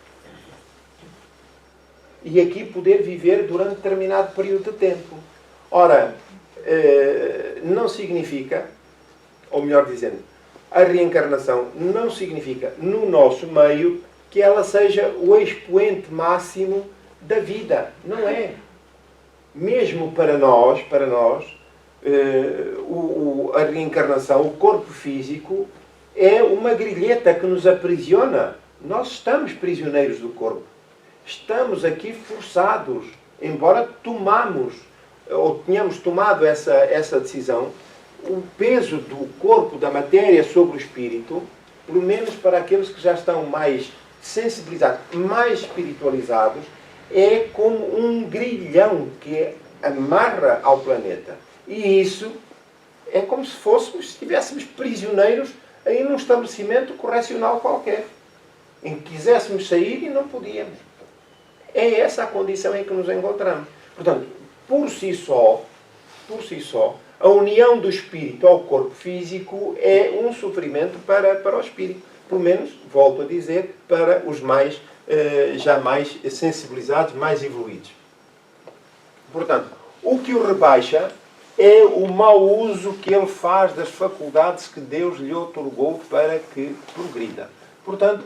E aqui poder viver durante determinado período de tempo. Ora, não significa, ou melhor dizendo, a reencarnação não significa, no nosso meio, que ela seja o expoente máximo da vida. Não é. Mesmo para nós, a reencarnação, o corpo físico, é uma grilheta que nos aprisiona. Nós estamos prisioneiros do corpo. Estamos aqui forçados, embora tenhamos tomado essa decisão, o peso do corpo, da matéria sobre o espírito, pelo menos para aqueles que já estão mais sensibilizados, mais espiritualizados, é como um grilhão que amarra ao planeta. E isso é como se estivéssemos prisioneiros aí num estabelecimento correcional qualquer, em que quiséssemos sair e não podíamos. É essa a condição em que nos encontramos. Portanto, por si só, a união do espírito ao corpo físico é um sofrimento para o espírito. Pelo menos, volto a dizer, para os já mais sensibilizados, mais evoluídos. Portanto, o que o rebaixa é o mau uso que ele faz das faculdades que Deus lhe outorgou para que progrida. Portanto,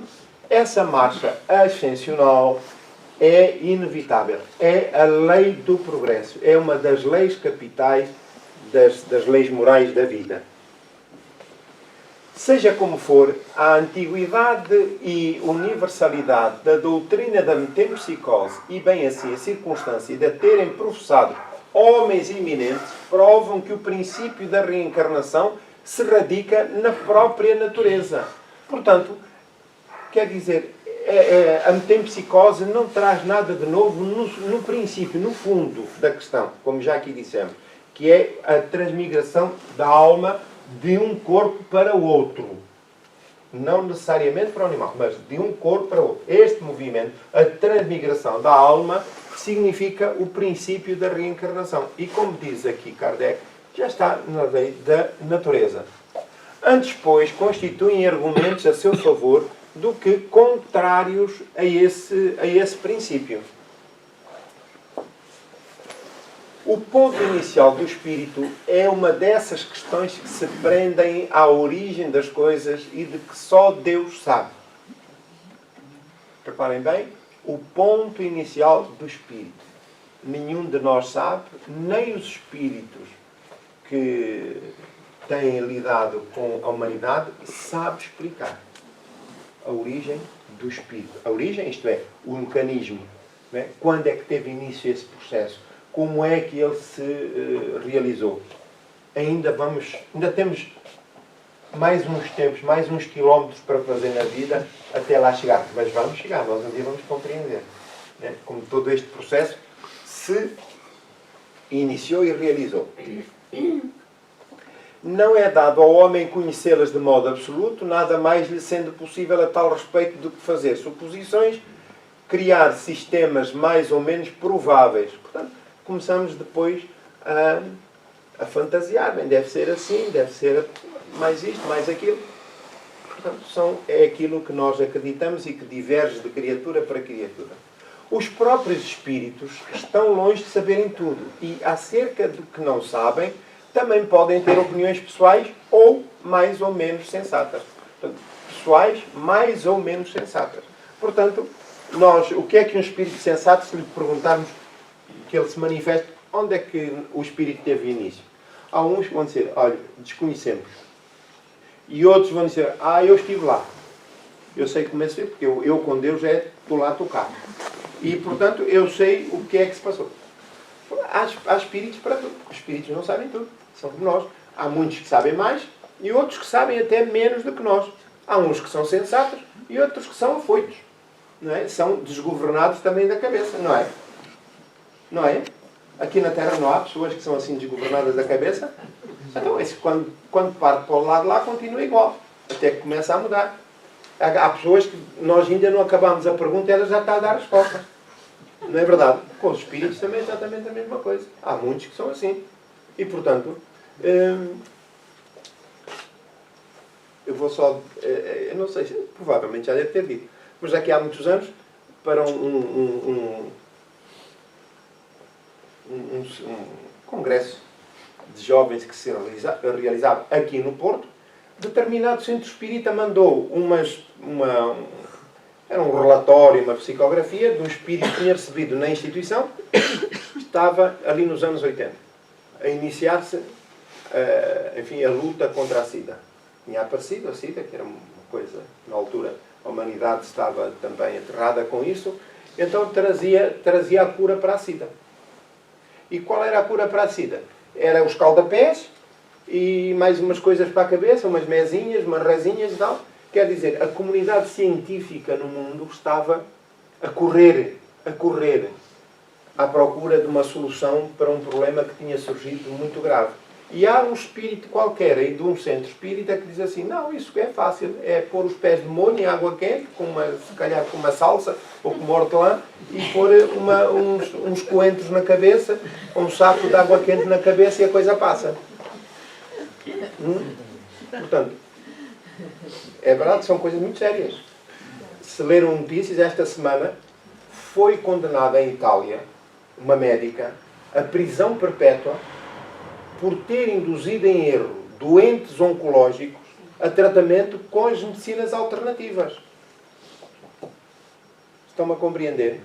essa marcha ascensional é inevitável. É a lei do progresso. É uma das leis capitais das leis morais da vida. Seja como for, a antiguidade e universalidade da doutrina da metempsicose e, bem assim, a circunstância de a terem professado homens eminentes provam que o princípio da reencarnação se radica na própria natureza. Portanto, quer dizer, a metempsicose não traz nada de novo no princípio, no fundo da questão, como já aqui dissemos, que é a transmigração da alma de um corpo para o outro. Não necessariamente para o animal, mas de um corpo para o outro. Este movimento, a transmigração da alma, significa o princípio da reencarnação. E como diz aqui Kardec, já está na lei da natureza. Antes, pois, constituem argumentos a seu favor do que contrários a esse princípio. O ponto inicial do espírito é uma dessas questões que se prendem à origem das coisas e de que só Deus sabe. Reparem bem, o ponto inicial do espírito. Nenhum de nós sabe, nem os espíritos que têm lidado com a humanidade sabe explicar a origem do espírito. A origem, isto é, o mecanismo. Não é? Quando é que teve início esse processo? Como é que ele se realizou? Ainda temos mais uns tempos, mais uns quilómetros para fazer na vida até lá chegar. Mas vamos chegar, nós um dia vamos compreender. Né? Como todo este processo se iniciou e realizou. Não é dado ao homem conhecê-las de modo absoluto, nada mais lhe sendo possível a tal respeito do que fazer suposições, criar sistemas mais ou menos prováveis. Portanto, começamos depois a fantasiar. Bem, deve ser assim, deve ser mais isto, mais aquilo. Portanto, é aquilo que nós acreditamos e que diverge de criatura para criatura. Os próprios espíritos estão longe de saberem tudo. E acerca do que não sabem, também podem ter opiniões pessoais ou mais ou menos sensatas. Portanto, pessoais mais ou menos sensatas. Portanto, o que é que um espírito sensato, se lhe perguntarmos que ele se manifeste, onde é que o espírito teve início? Há uns que vão dizer, olha, desconhecemos. E outros vão dizer, eu estive lá. Eu sei como é que se fez, porque eu com Deus estou lá a tocar. E, portanto, eu sei o que é que se passou. Há espíritos para tudo. Os espíritos não sabem tudo. São como nós. Há muitos que sabem mais e outros que sabem até menos do que nós. Há uns que são sensatos e outros que são afoitos. Não é? São desgovernados também da cabeça, não é? Não é? Aqui na Terra não há pessoas que são assim desgovernadas da cabeça. Então, quando parte para o lado lá, continua igual. Até que começa a mudar. Há pessoas que nós ainda não acabamos a pergunta e ela já está a dar a resposta. Não é verdade? Com os espíritos também é exatamente a mesma coisa. Há muitos que são assim. E, portanto, eu vou só... eu não sei, provavelmente já deve ter dito. Mas aqui há muitos anos, para um congresso de jovens que se realizava aqui no Porto, determinado centro espírita mandou era um relatório, uma psicografia de um espírito que tinha recebido na instituição, estava ali nos anos 80, a iniciar-se a luta contra a SIDA. Tinha aparecido a SIDA, que era uma coisa, na altura, a humanidade estava também aterrada com isso, então trazia a cura para a SIDA. E qual era a cura para a SIDA? Era os calda-pés e mais umas coisas para a cabeça, umas mesinhas, umas rezinhas e tal. Quer dizer, a comunidade científica no mundo estava a correr à procura de uma solução para um problema que tinha surgido muito grave. E há um espírito qualquer aí de um centro espírita que diz assim, não, isso é fácil, é pôr os pés de molho em água quente, se calhar com uma salsa ou com uma hortelã, e pôr uns coentros na cabeça, um saco de água quente na cabeça e a coisa passa. Portanto, é verdade, são coisas muito sérias. Se leram notícias, esta semana foi condenada em Itália uma médica a prisão perpétua por ter induzido em erro doentes oncológicos a tratamento com as medicinas alternativas. Estão-me a compreender?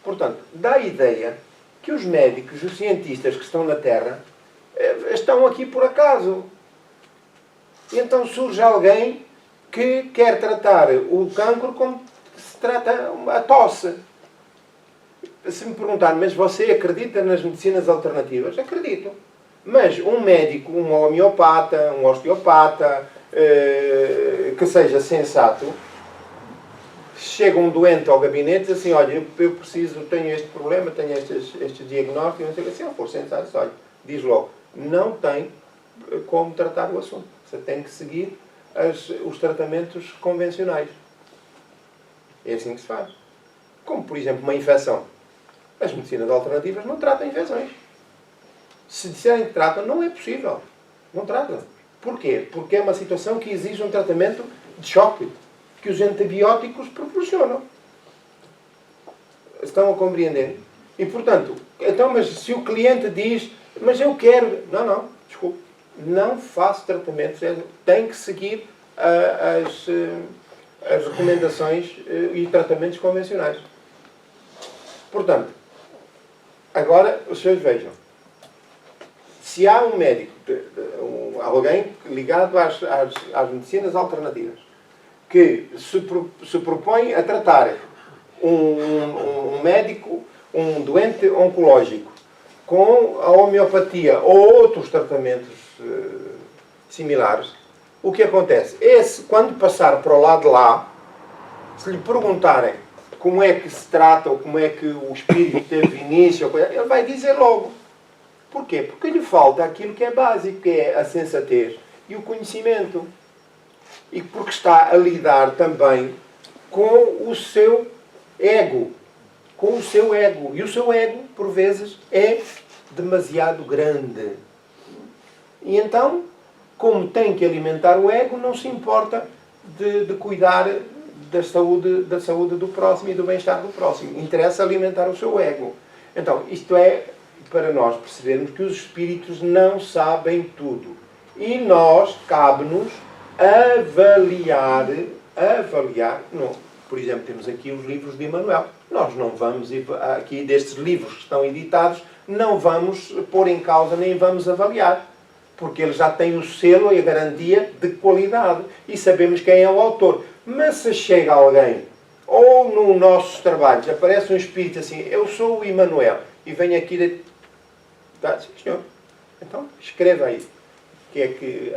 Portanto, dá a ideia que os médicos, os cientistas que estão na Terra, estão aqui por acaso. E então surge alguém que quer tratar o cancro como se trata a tosse. Se me perguntar, mas você acredita nas medicinas alternativas? Acredito. Mas um médico, um homeopata, um osteopata, que seja sensato, chega um doente ao gabinete e diz assim, olha, eu preciso, tenho este problema, tenho estes diagnósticos, não sei o que, se ele for sensato, olha, diz logo, não tem como tratar o assunto. Você tem que seguir os tratamentos convencionais. É assim que se faz. Como, por exemplo, uma infecção. As medicinas alternativas não tratam infecções. Se disserem que tratam, não é possível. Não tratam. Porquê? Porque é uma situação que exige um tratamento de choque que os antibióticos proporcionam. Estão a compreender? E, portanto, então, mas se o cliente diz, mas eu quero... Não, desculpe. Não faço tratamentos. Tem que seguir as recomendações e tratamentos convencionais. Portanto, agora os senhores vejam. Se há um médico, alguém ligado às medicinas alternativas, que se propõe a tratar um médico, um doente oncológico, com a homeopatia ou outros tratamentos similares, o que acontece? Quando passar para o lado de lá, se lhe perguntarem como é que se trata ou como é que o espírito teve início, ele vai dizer logo. Porquê? Porque lhe falta aquilo que é básico, que é a sensatez e o conhecimento. E porque está a lidar também com o seu ego. Com o seu ego. E o seu ego, por vezes, é demasiado grande. E então, como tem que alimentar o ego, não se importa de cuidar da saúde do próximo e do bem-estar do próximo. Interessa alimentar o seu ego. Então, isto é para nós percebermos que os espíritos não sabem tudo. E nós, cabe-nos avaliar. Não. Por exemplo, temos aqui os livros de Emmanuel. Nós não vamos, aqui destes livros que estão editados, não vamos pôr em causa nem vamos avaliar. Porque ele já tem o selo e a garantia de qualidade. E sabemos quem é o autor. Mas se chega alguém, ou nos nossos trabalhos, aparece um espírito assim, eu sou o Emmanuel, e vem aqui... Sim, senhor. Então, escreva aí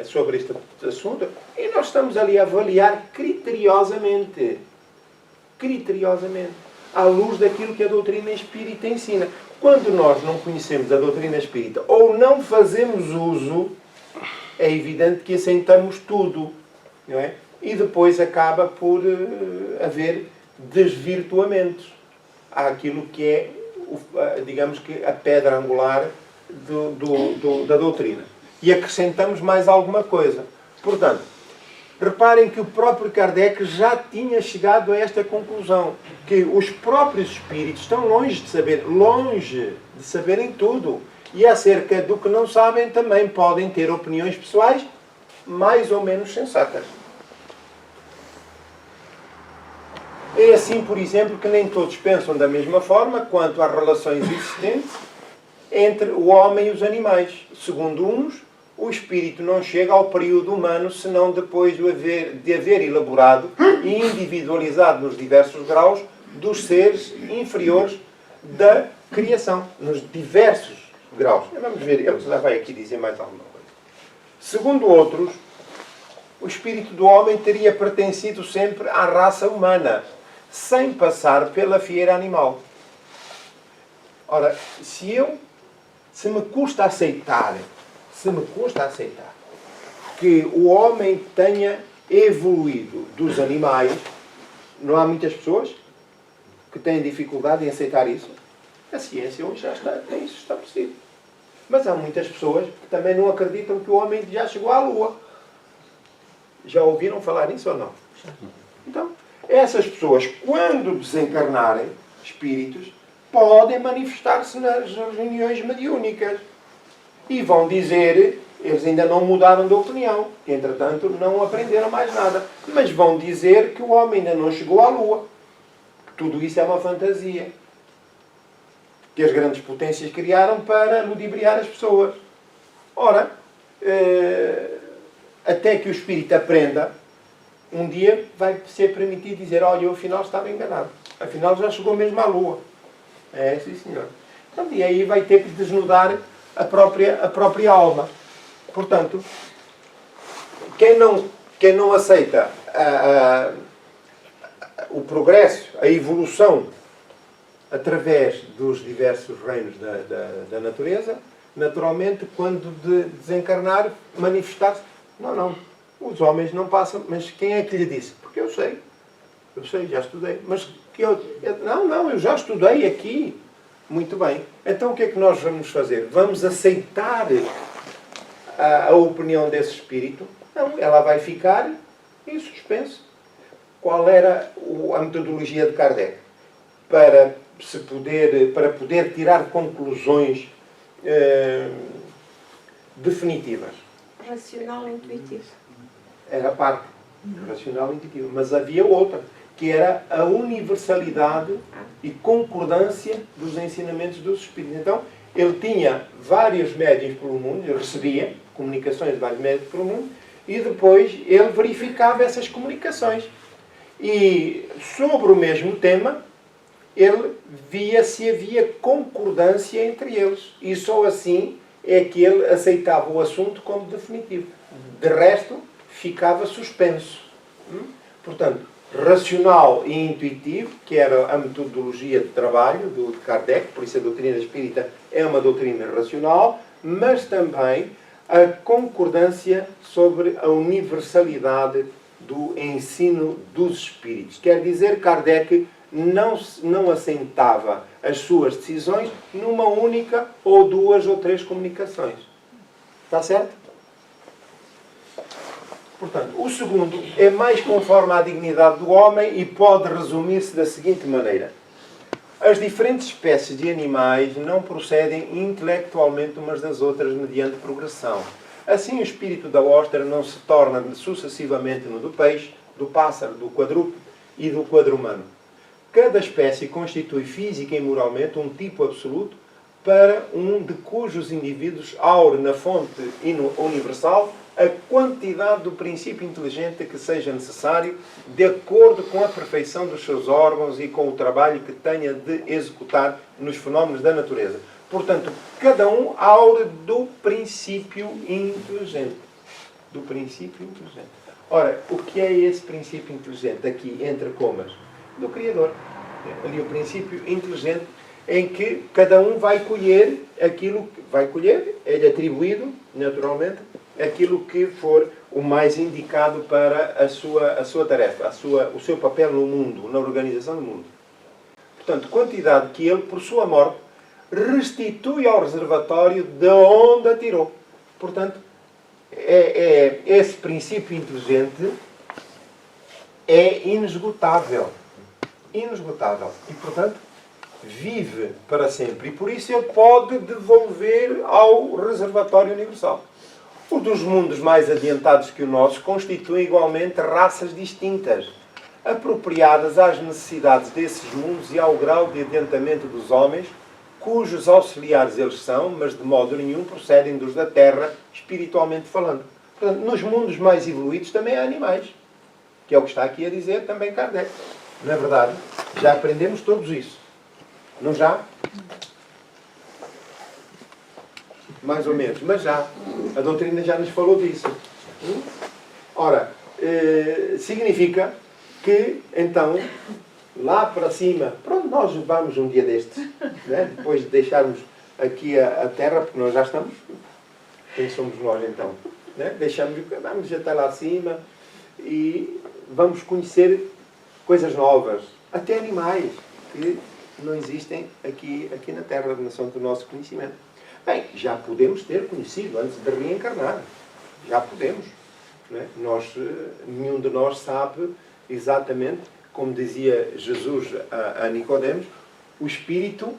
sobre este assunto. E nós estamos ali a avaliar criteriosamente. À luz daquilo que a doutrina espírita ensina. Quando nós não conhecemos a doutrina espírita ou não fazemos uso, é evidente que aceitamos tudo. Não é? E depois acaba por haver desvirtuamentos. Há aquilo que é, digamos que, a pedra angular da doutrina. E acrescentamos mais alguma coisa. Portanto, reparem que o próprio Kardec já tinha chegado a esta conclusão. Que os próprios espíritos estão longe de saberem tudo. E acerca do que não sabem também podem ter opiniões pessoais mais ou menos sensatas. É assim, por exemplo, que nem todos pensam da mesma forma quanto às relações existentes entre o homem e os animais. Segundo uns, o espírito não chega ao período humano senão depois de haver elaborado e individualizado nos diversos graus dos seres inferiores da criação. Nos diversos graus. Vamos ver, ele já vai aqui dizer mais alguma coisa. Segundo outros, o espírito do homem teria pertencido sempre à raça humana, sem passar pela fieira animal. Ora, se me custa aceitar que o homem tenha evoluído dos animais, não há muitas pessoas que têm dificuldade em aceitar isso. A ciência hoje já tem isso estabelecido. Mas há muitas pessoas que também não acreditam que o homem já chegou à Lua. Já ouviram falar nisso ou não? Então, essas pessoas, quando desencarnarem, espíritos, podem manifestar-se nas reuniões mediúnicas. E vão dizer, eles ainda não mudaram de opinião, entretanto não aprenderam mais nada, mas vão dizer que o homem ainda não chegou à Lua. Tudo isso é uma fantasia que as grandes potências criaram para ludibriar as pessoas. Ora, até que o espírito aprenda, um dia vai ser permitido dizer: olha, eu afinal estava enganado, afinal já chegou mesmo à Lua. É, sim senhor. Então, e aí vai ter que desnudar a própria alma. Portanto, quem não aceita o progresso, a evolução através dos diversos reinos da natureza, naturalmente, quando desencarnar, manifestar-se. Não, os homens não passam. Mas quem é que lhe disse? Porque eu sei, já estudei. Mas eu já estudei aqui. Muito bem. Então o que é que nós vamos fazer? Vamos aceitar a opinião desse espírito? Não, ela vai ficar em suspenso. Qual era a metodologia de Kardec? Para poder tirar conclusões definitivas. Racional e intuitivo. Era a parte racional e intuitiva. Mas havia outra, que era a universalidade e concordância dos ensinamentos dos espíritos. Então, ele tinha vários médiuns pelo mundo, ele recebia comunicações de vários médiuns pelo mundo, e depois ele verificava essas comunicações. E sobre o mesmo tema, ele via se havia concordância entre eles. E só assim é que ele aceitava o assunto como definitivo. De resto, ficava suspenso. Portanto, racional e intuitivo, que era a metodologia de trabalho de Kardec, por isso a doutrina espírita é uma doutrina racional, mas também a concordância sobre a universalidade do ensino dos espíritos. Quer dizer, Kardec não assentava as suas decisões numa única ou duas ou três comunicações. Está certo? Portanto, o segundo é mais conforme à dignidade do homem e pode resumir-se da seguinte maneira. As diferentes espécies de animais não procedem intelectualmente umas das outras mediante progressão. Assim, o espírito da ostra não se torna sucessivamente no do peixe, do pássaro, do quadrúpede e do quadrumano. Cada espécie constitui física e moralmente um tipo absoluto para um de cujos indivíduos aure na fonte universal a quantidade do princípio inteligente que seja necessário, de acordo com a perfeição dos seus órgãos e com o trabalho que tenha de executar nos fenómenos da natureza. Portanto, cada um aure do princípio inteligente. Do princípio inteligente. Ora, o que é esse princípio inteligente aqui, entre comas? Do Criador. Ali o princípio inteligente em que cada um vai colher aquilo que vai colher, é-lhe atribuído, naturalmente, aquilo que for o mais indicado para a sua tarefa, o seu papel no mundo, na organização do mundo. Portanto, quantidade que ele, por sua morte, restitui ao reservatório de onde a tirou. Portanto, esse princípio inteligente é inesgotável. Inesgotável. E, portanto, vive para sempre. E por isso ele pode devolver ao reservatório universal. Os dos mundos mais adiantados que o nosso constituem igualmente raças distintas, apropriadas às necessidades desses mundos e ao grau de adiantamento dos homens, cujos auxiliares eles são, mas de modo nenhum procedem dos da Terra, espiritualmente falando. Portanto, nos mundos mais evoluídos também há animais, que é o que está aqui a dizer também Kardec. Não é verdade? Já aprendemos todos isso. Não já? Mais ou menos, mas já. A doutrina já nos falou disso. Ora, significa que, então, lá para cima, para onde nós vamos um dia destes, né? Depois de deixarmos aqui a Terra, porque nós já estamos, quem somos nós então? Né? Vamos até lá acima e vamos conhecer coisas novas, até animais que não existem aqui na Terra, não são do nosso conhecimento. Bem, já podemos ter conhecido antes de reencarnar, já podemos. Né? Nenhum de nós sabe exatamente, como dizia Jesus a Nicodemos, o Espírito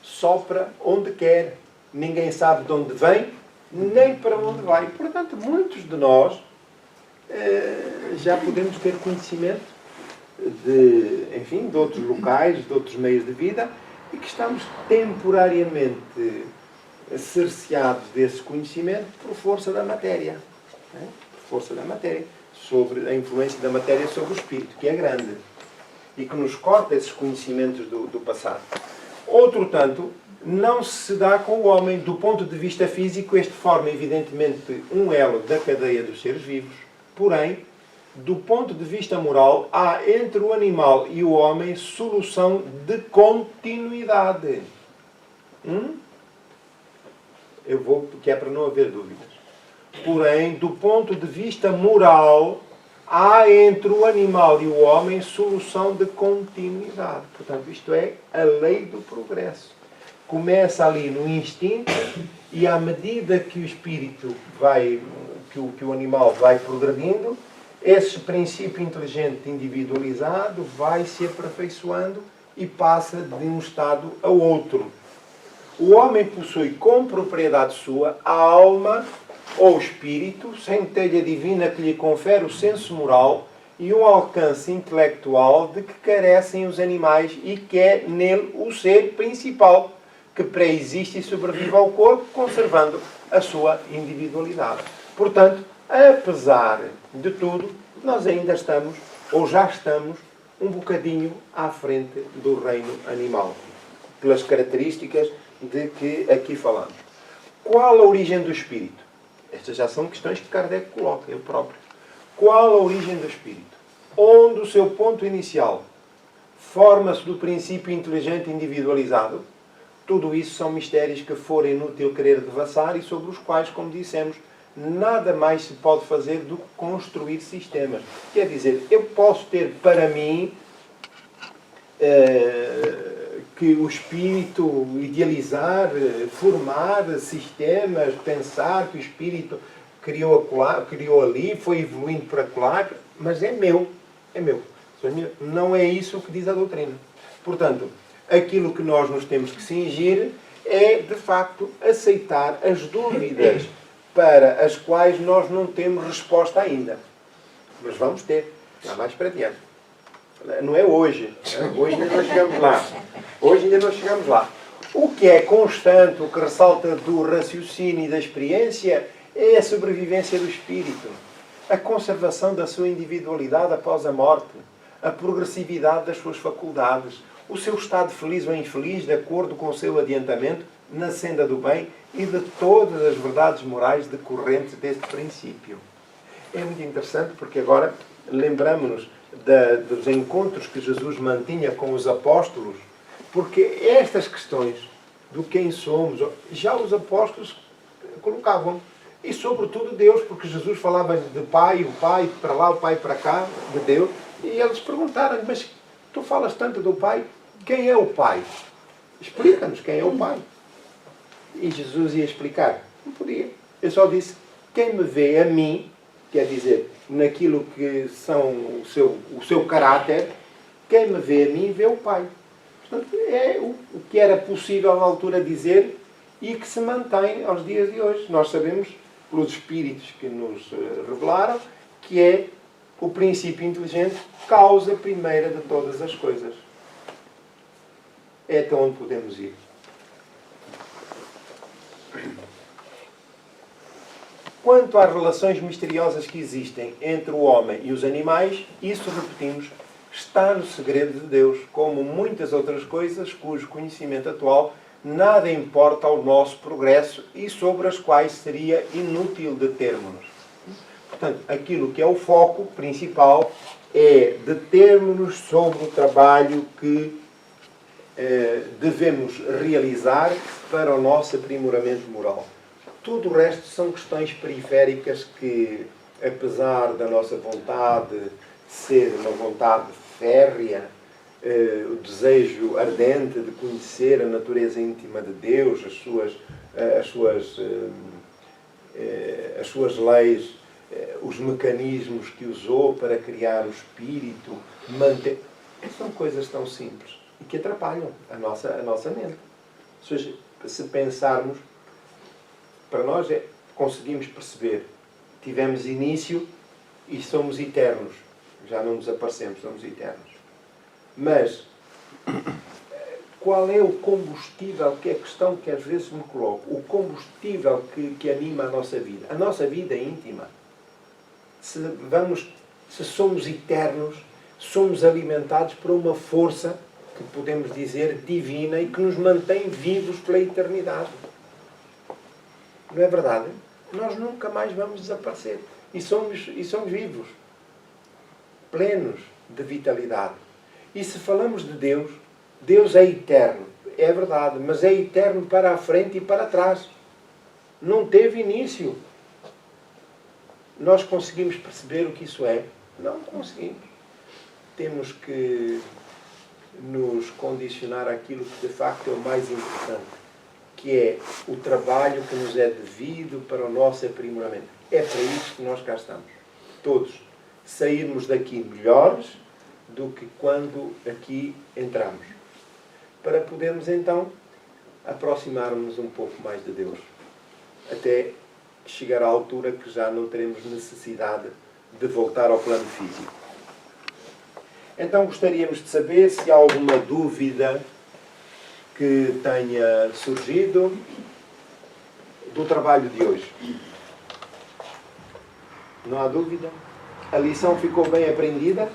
sopra onde quer, ninguém sabe de onde vem, nem para onde vai. Portanto, muitos de nós já podemos ter conhecimento de outros locais, de outros meios de vida, e que estamos temporariamente cerceados desse conhecimento por força da matéria. Né? Por força da matéria. Sobre a influência da matéria sobre o espírito, que é grande. E que nos corta esses conhecimentos do passado. Outro tanto, não se dá com o homem. Do ponto de vista físico, este forma evidentemente um elo da cadeia dos seres vivos. Porém, do ponto de vista moral, há entre o animal e o homem solução de continuidade. Eu vou, porque é para não haver dúvidas. Porém, do ponto de vista moral, há entre o animal e o homem solução de continuidade. Portanto, isto é a lei do progresso. Começa ali no instinto e à medida que o espírito vai, que o animal vai progredindo, esse princípio inteligente individualizado vai se aperfeiçoando e passa de um estado a outro. O homem possui como propriedade sua a alma ou espírito, centelha divina que lhe confere o senso moral e um alcance intelectual de que carecem os animais e que é nele o ser principal, que pré-existe e sobrevive ao corpo, conservando a sua individualidade. Portanto, apesar de tudo, nós ainda estamos, ou já estamos, um bocadinho à frente do reino animal, pelas características de que aqui falamos. Qual a origem do espírito? Estas já são questões que Kardec coloca, ele próprio. Qual a origem do espírito? Onde o seu ponto inicial forma-se do princípio inteligente individualizado? Tudo isso são mistérios que for inútil querer devassar e sobre os quais, como dissemos, nada mais se pode fazer do que construir sistemas. Quer dizer, eu posso ter para mim que o espírito idealizar, formar sistemas, pensar que o espírito criou ali, foi evoluindo para lá, mas é meu. É meu. Não é isso que diz a doutrina. Portanto, aquilo que nós nos temos que cingir é, de facto, aceitar as dúvidas para as quais nós não temos resposta ainda. Mas vamos ter, lá mais para diante. Não é hoje. Hoje ainda não chegamos lá. Hoje ainda não chegamos lá. O que é constante, o que ressalta do raciocínio e da experiência, é a sobrevivência do espírito, a conservação da sua individualidade após a morte, a progressividade das suas faculdades, o seu estado feliz ou infeliz de acordo com o seu adiantamento na senda do bem e de todas as verdades morais decorrentes deste princípio. É muito interessante porque agora lembramos-nos dos encontros que Jesus mantinha com os apóstolos, porque estas questões do quem somos, já os apóstolos colocavam. E sobretudo Deus, porque Jesus falava de Pai, o Pai para lá, o Pai para cá, de Deus, e eles perguntaram, mas tu falas tanto do Pai, quem é o Pai? Explica-nos quem é o Pai. E Jesus ia explicar. Não podia. Eu só disse, quem me vê a mim, quer dizer, naquilo que são o seu caráter, quem me vê a mim, vê o Pai. Portanto, é o que era possível na altura dizer e que se mantém aos dias de hoje. Nós sabemos, pelos espíritos que nos revelaram, que é o princípio inteligente, causa primeira de todas as coisas. É até onde podemos ir. Quanto às relações misteriosas que existem entre o homem e os animais, isso, repetimos, está no segredo de Deus, como muitas outras coisas cujo conhecimento atual nada importa ao nosso progresso e sobre as quais seria inútil determos-nos. Portanto, aquilo que é o foco principal é determos-nos sobre o trabalho que devemos realizar para o nosso aprimoramento moral. Tudo o resto são questões periféricas que, apesar da nossa vontade ser uma vontade férrea, o desejo ardente de conhecer a natureza íntima de Deus, as suas leis, os mecanismos que usou para criar o espírito, são coisas tão simples e que atrapalham a nossa mente. Ou seja, se pensarmos, para nós conseguimos perceber, tivemos início e somos eternos. Já não desaparecemos, somos eternos. Mas qual é o combustível, que é a questão que às vezes me coloco, o combustível que anima a nossa vida? A nossa vida é íntima. Se somos eternos, somos alimentados por uma força que podemos dizer divina e que nos mantém vivos pela eternidade. Não é verdade? Nós nunca mais vamos desaparecer. E somos vivos, plenos de vitalidade. E se falamos de Deus, Deus é eterno. É verdade, mas é eterno para a frente e para trás. Não teve início. Nós conseguimos perceber o que isso é? Não conseguimos. Temos que nos condicionar àquilo que de facto é o mais importante, que é o trabalho que nos é devido para o nosso aprimoramento. É para isso que nós cá estamos. Todos. Sairmos daqui melhores do que quando aqui entramos. Para podermos então aproximar-nos um pouco mais de Deus. Até chegar à altura que já não teremos necessidade de voltar ao plano físico. Então gostaríamos de saber se há alguma dúvida que tenha surgido do trabalho de hoje. Não há dúvida? A lição ficou bem aprendida?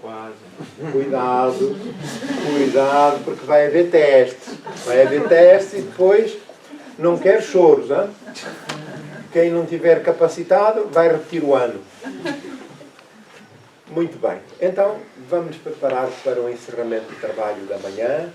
Quase. Cuidado, porque vai haver testes. Vai haver testes e depois não quer choros. Hein? Quem não tiver capacitado vai repetir o ano. Muito bem. Então, vamos nos preparar para o encerramento do trabalho da manhã.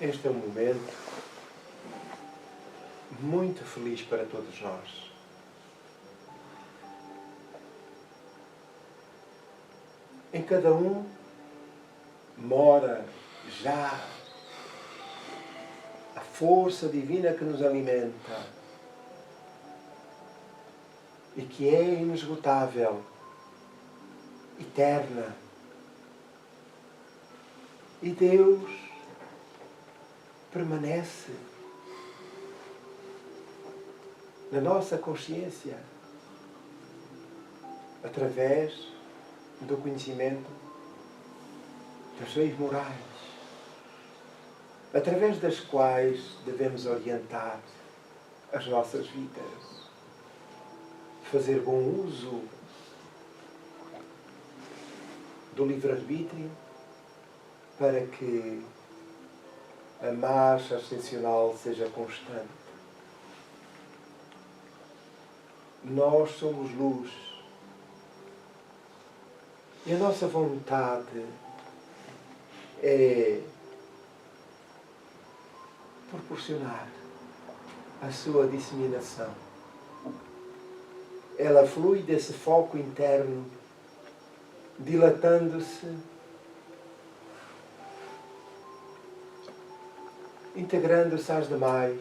Este é um momento muito feliz para todos nós. Em cada um mora já a força divina que nos alimenta e que é inesgotável, eterna. E Deus permanece na nossa consciência através do conhecimento das leis morais, através das quais devemos orientar as nossas vidas, fazer bom uso do livre-arbítrio para que a marcha ascensional seja constante. Nós somos luz. E a nossa vontade é proporcionar a sua disseminação. Ela flui desse foco interno, dilatando-se, integrando-se às demais.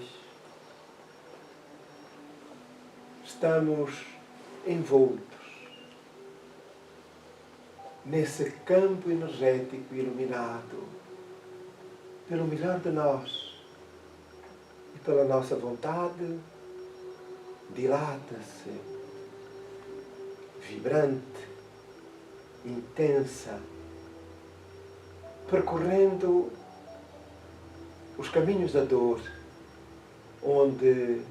Estamos envoltos nesse campo energético iluminado pelo melhor de nós e pela nossa vontade, dilata-se, vibrante, intensa, percorrendo os caminhos da dor, onde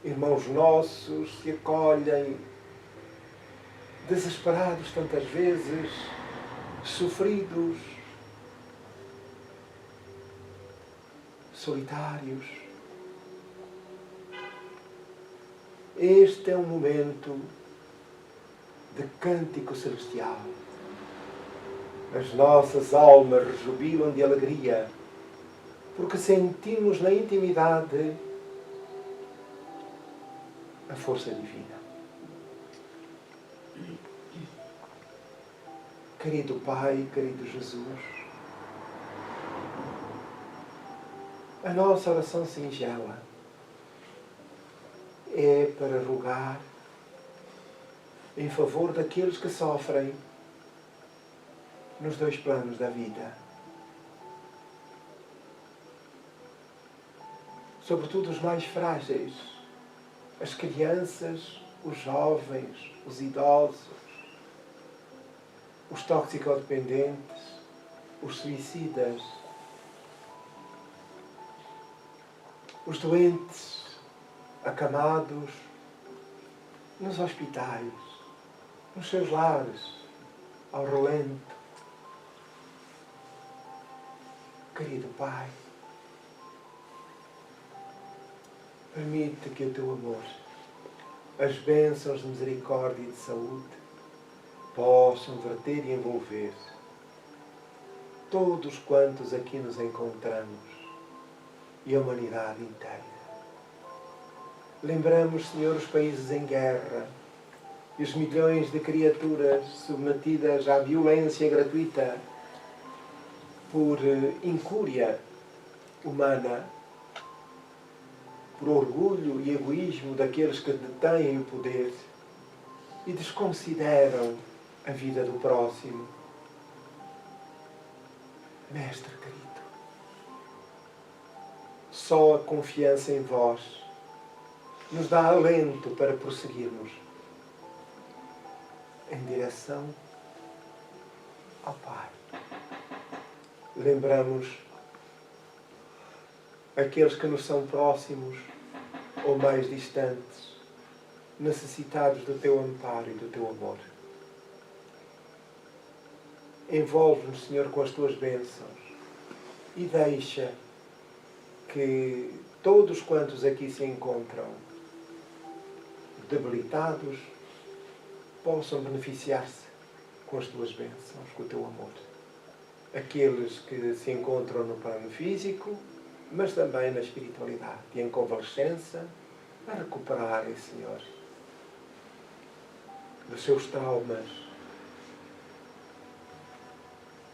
irmãos nossos se acolhem, desesperados tantas vezes, sofridos, solitários. Este é um momento de cântico celestial. As nossas almas rejubilam de alegria, porque sentimos na intimidade a força divina. Querido Pai, querido Jesus, a nossa oração singela é para rogar em favor daqueles que sofrem nos dois planos da vida. Sobretudo os mais frágeis, as crianças, os jovens, os idosos, os toxicodependentes, os suicidas, os doentes, acamados, nos hospitais, nos seus lares, ao relento. Querido Pai, permite que o Teu amor, as bênçãos de misericórdia e de saúde, possam verter e envolver todos quantos aqui nos encontramos e a humanidade inteira. Lembramos, Senhor, os países em guerra e os milhões de criaturas submetidas à violência gratuita por incúria humana, por orgulho e egoísmo daqueles que detêm o poder e desconsideram a vida do próximo. Mestre querido, só a confiança em vós nos dá alento para prosseguirmos em direção ao Pai. Lembramos aqueles que nos são próximos ou mais distantes, necessitados do Teu amparo e do Teu amor. Envolve-nos, Senhor, com as Tuas bênçãos e deixa que todos quantos aqui se encontram debilitados possam beneficiar-se com as Tuas bênçãos, com o Teu amor. Aqueles que se encontram no plano físico, mas também na espiritualidade e em convalescença, a recuperarem, Senhor, dos seus traumas.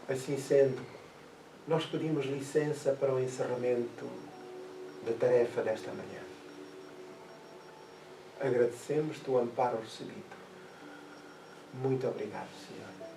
Assim sendo, nós pedimos licença para o encerramento da tarefa desta manhã. Agradecemos-te o amparo recebido. Muito obrigado, Senhor.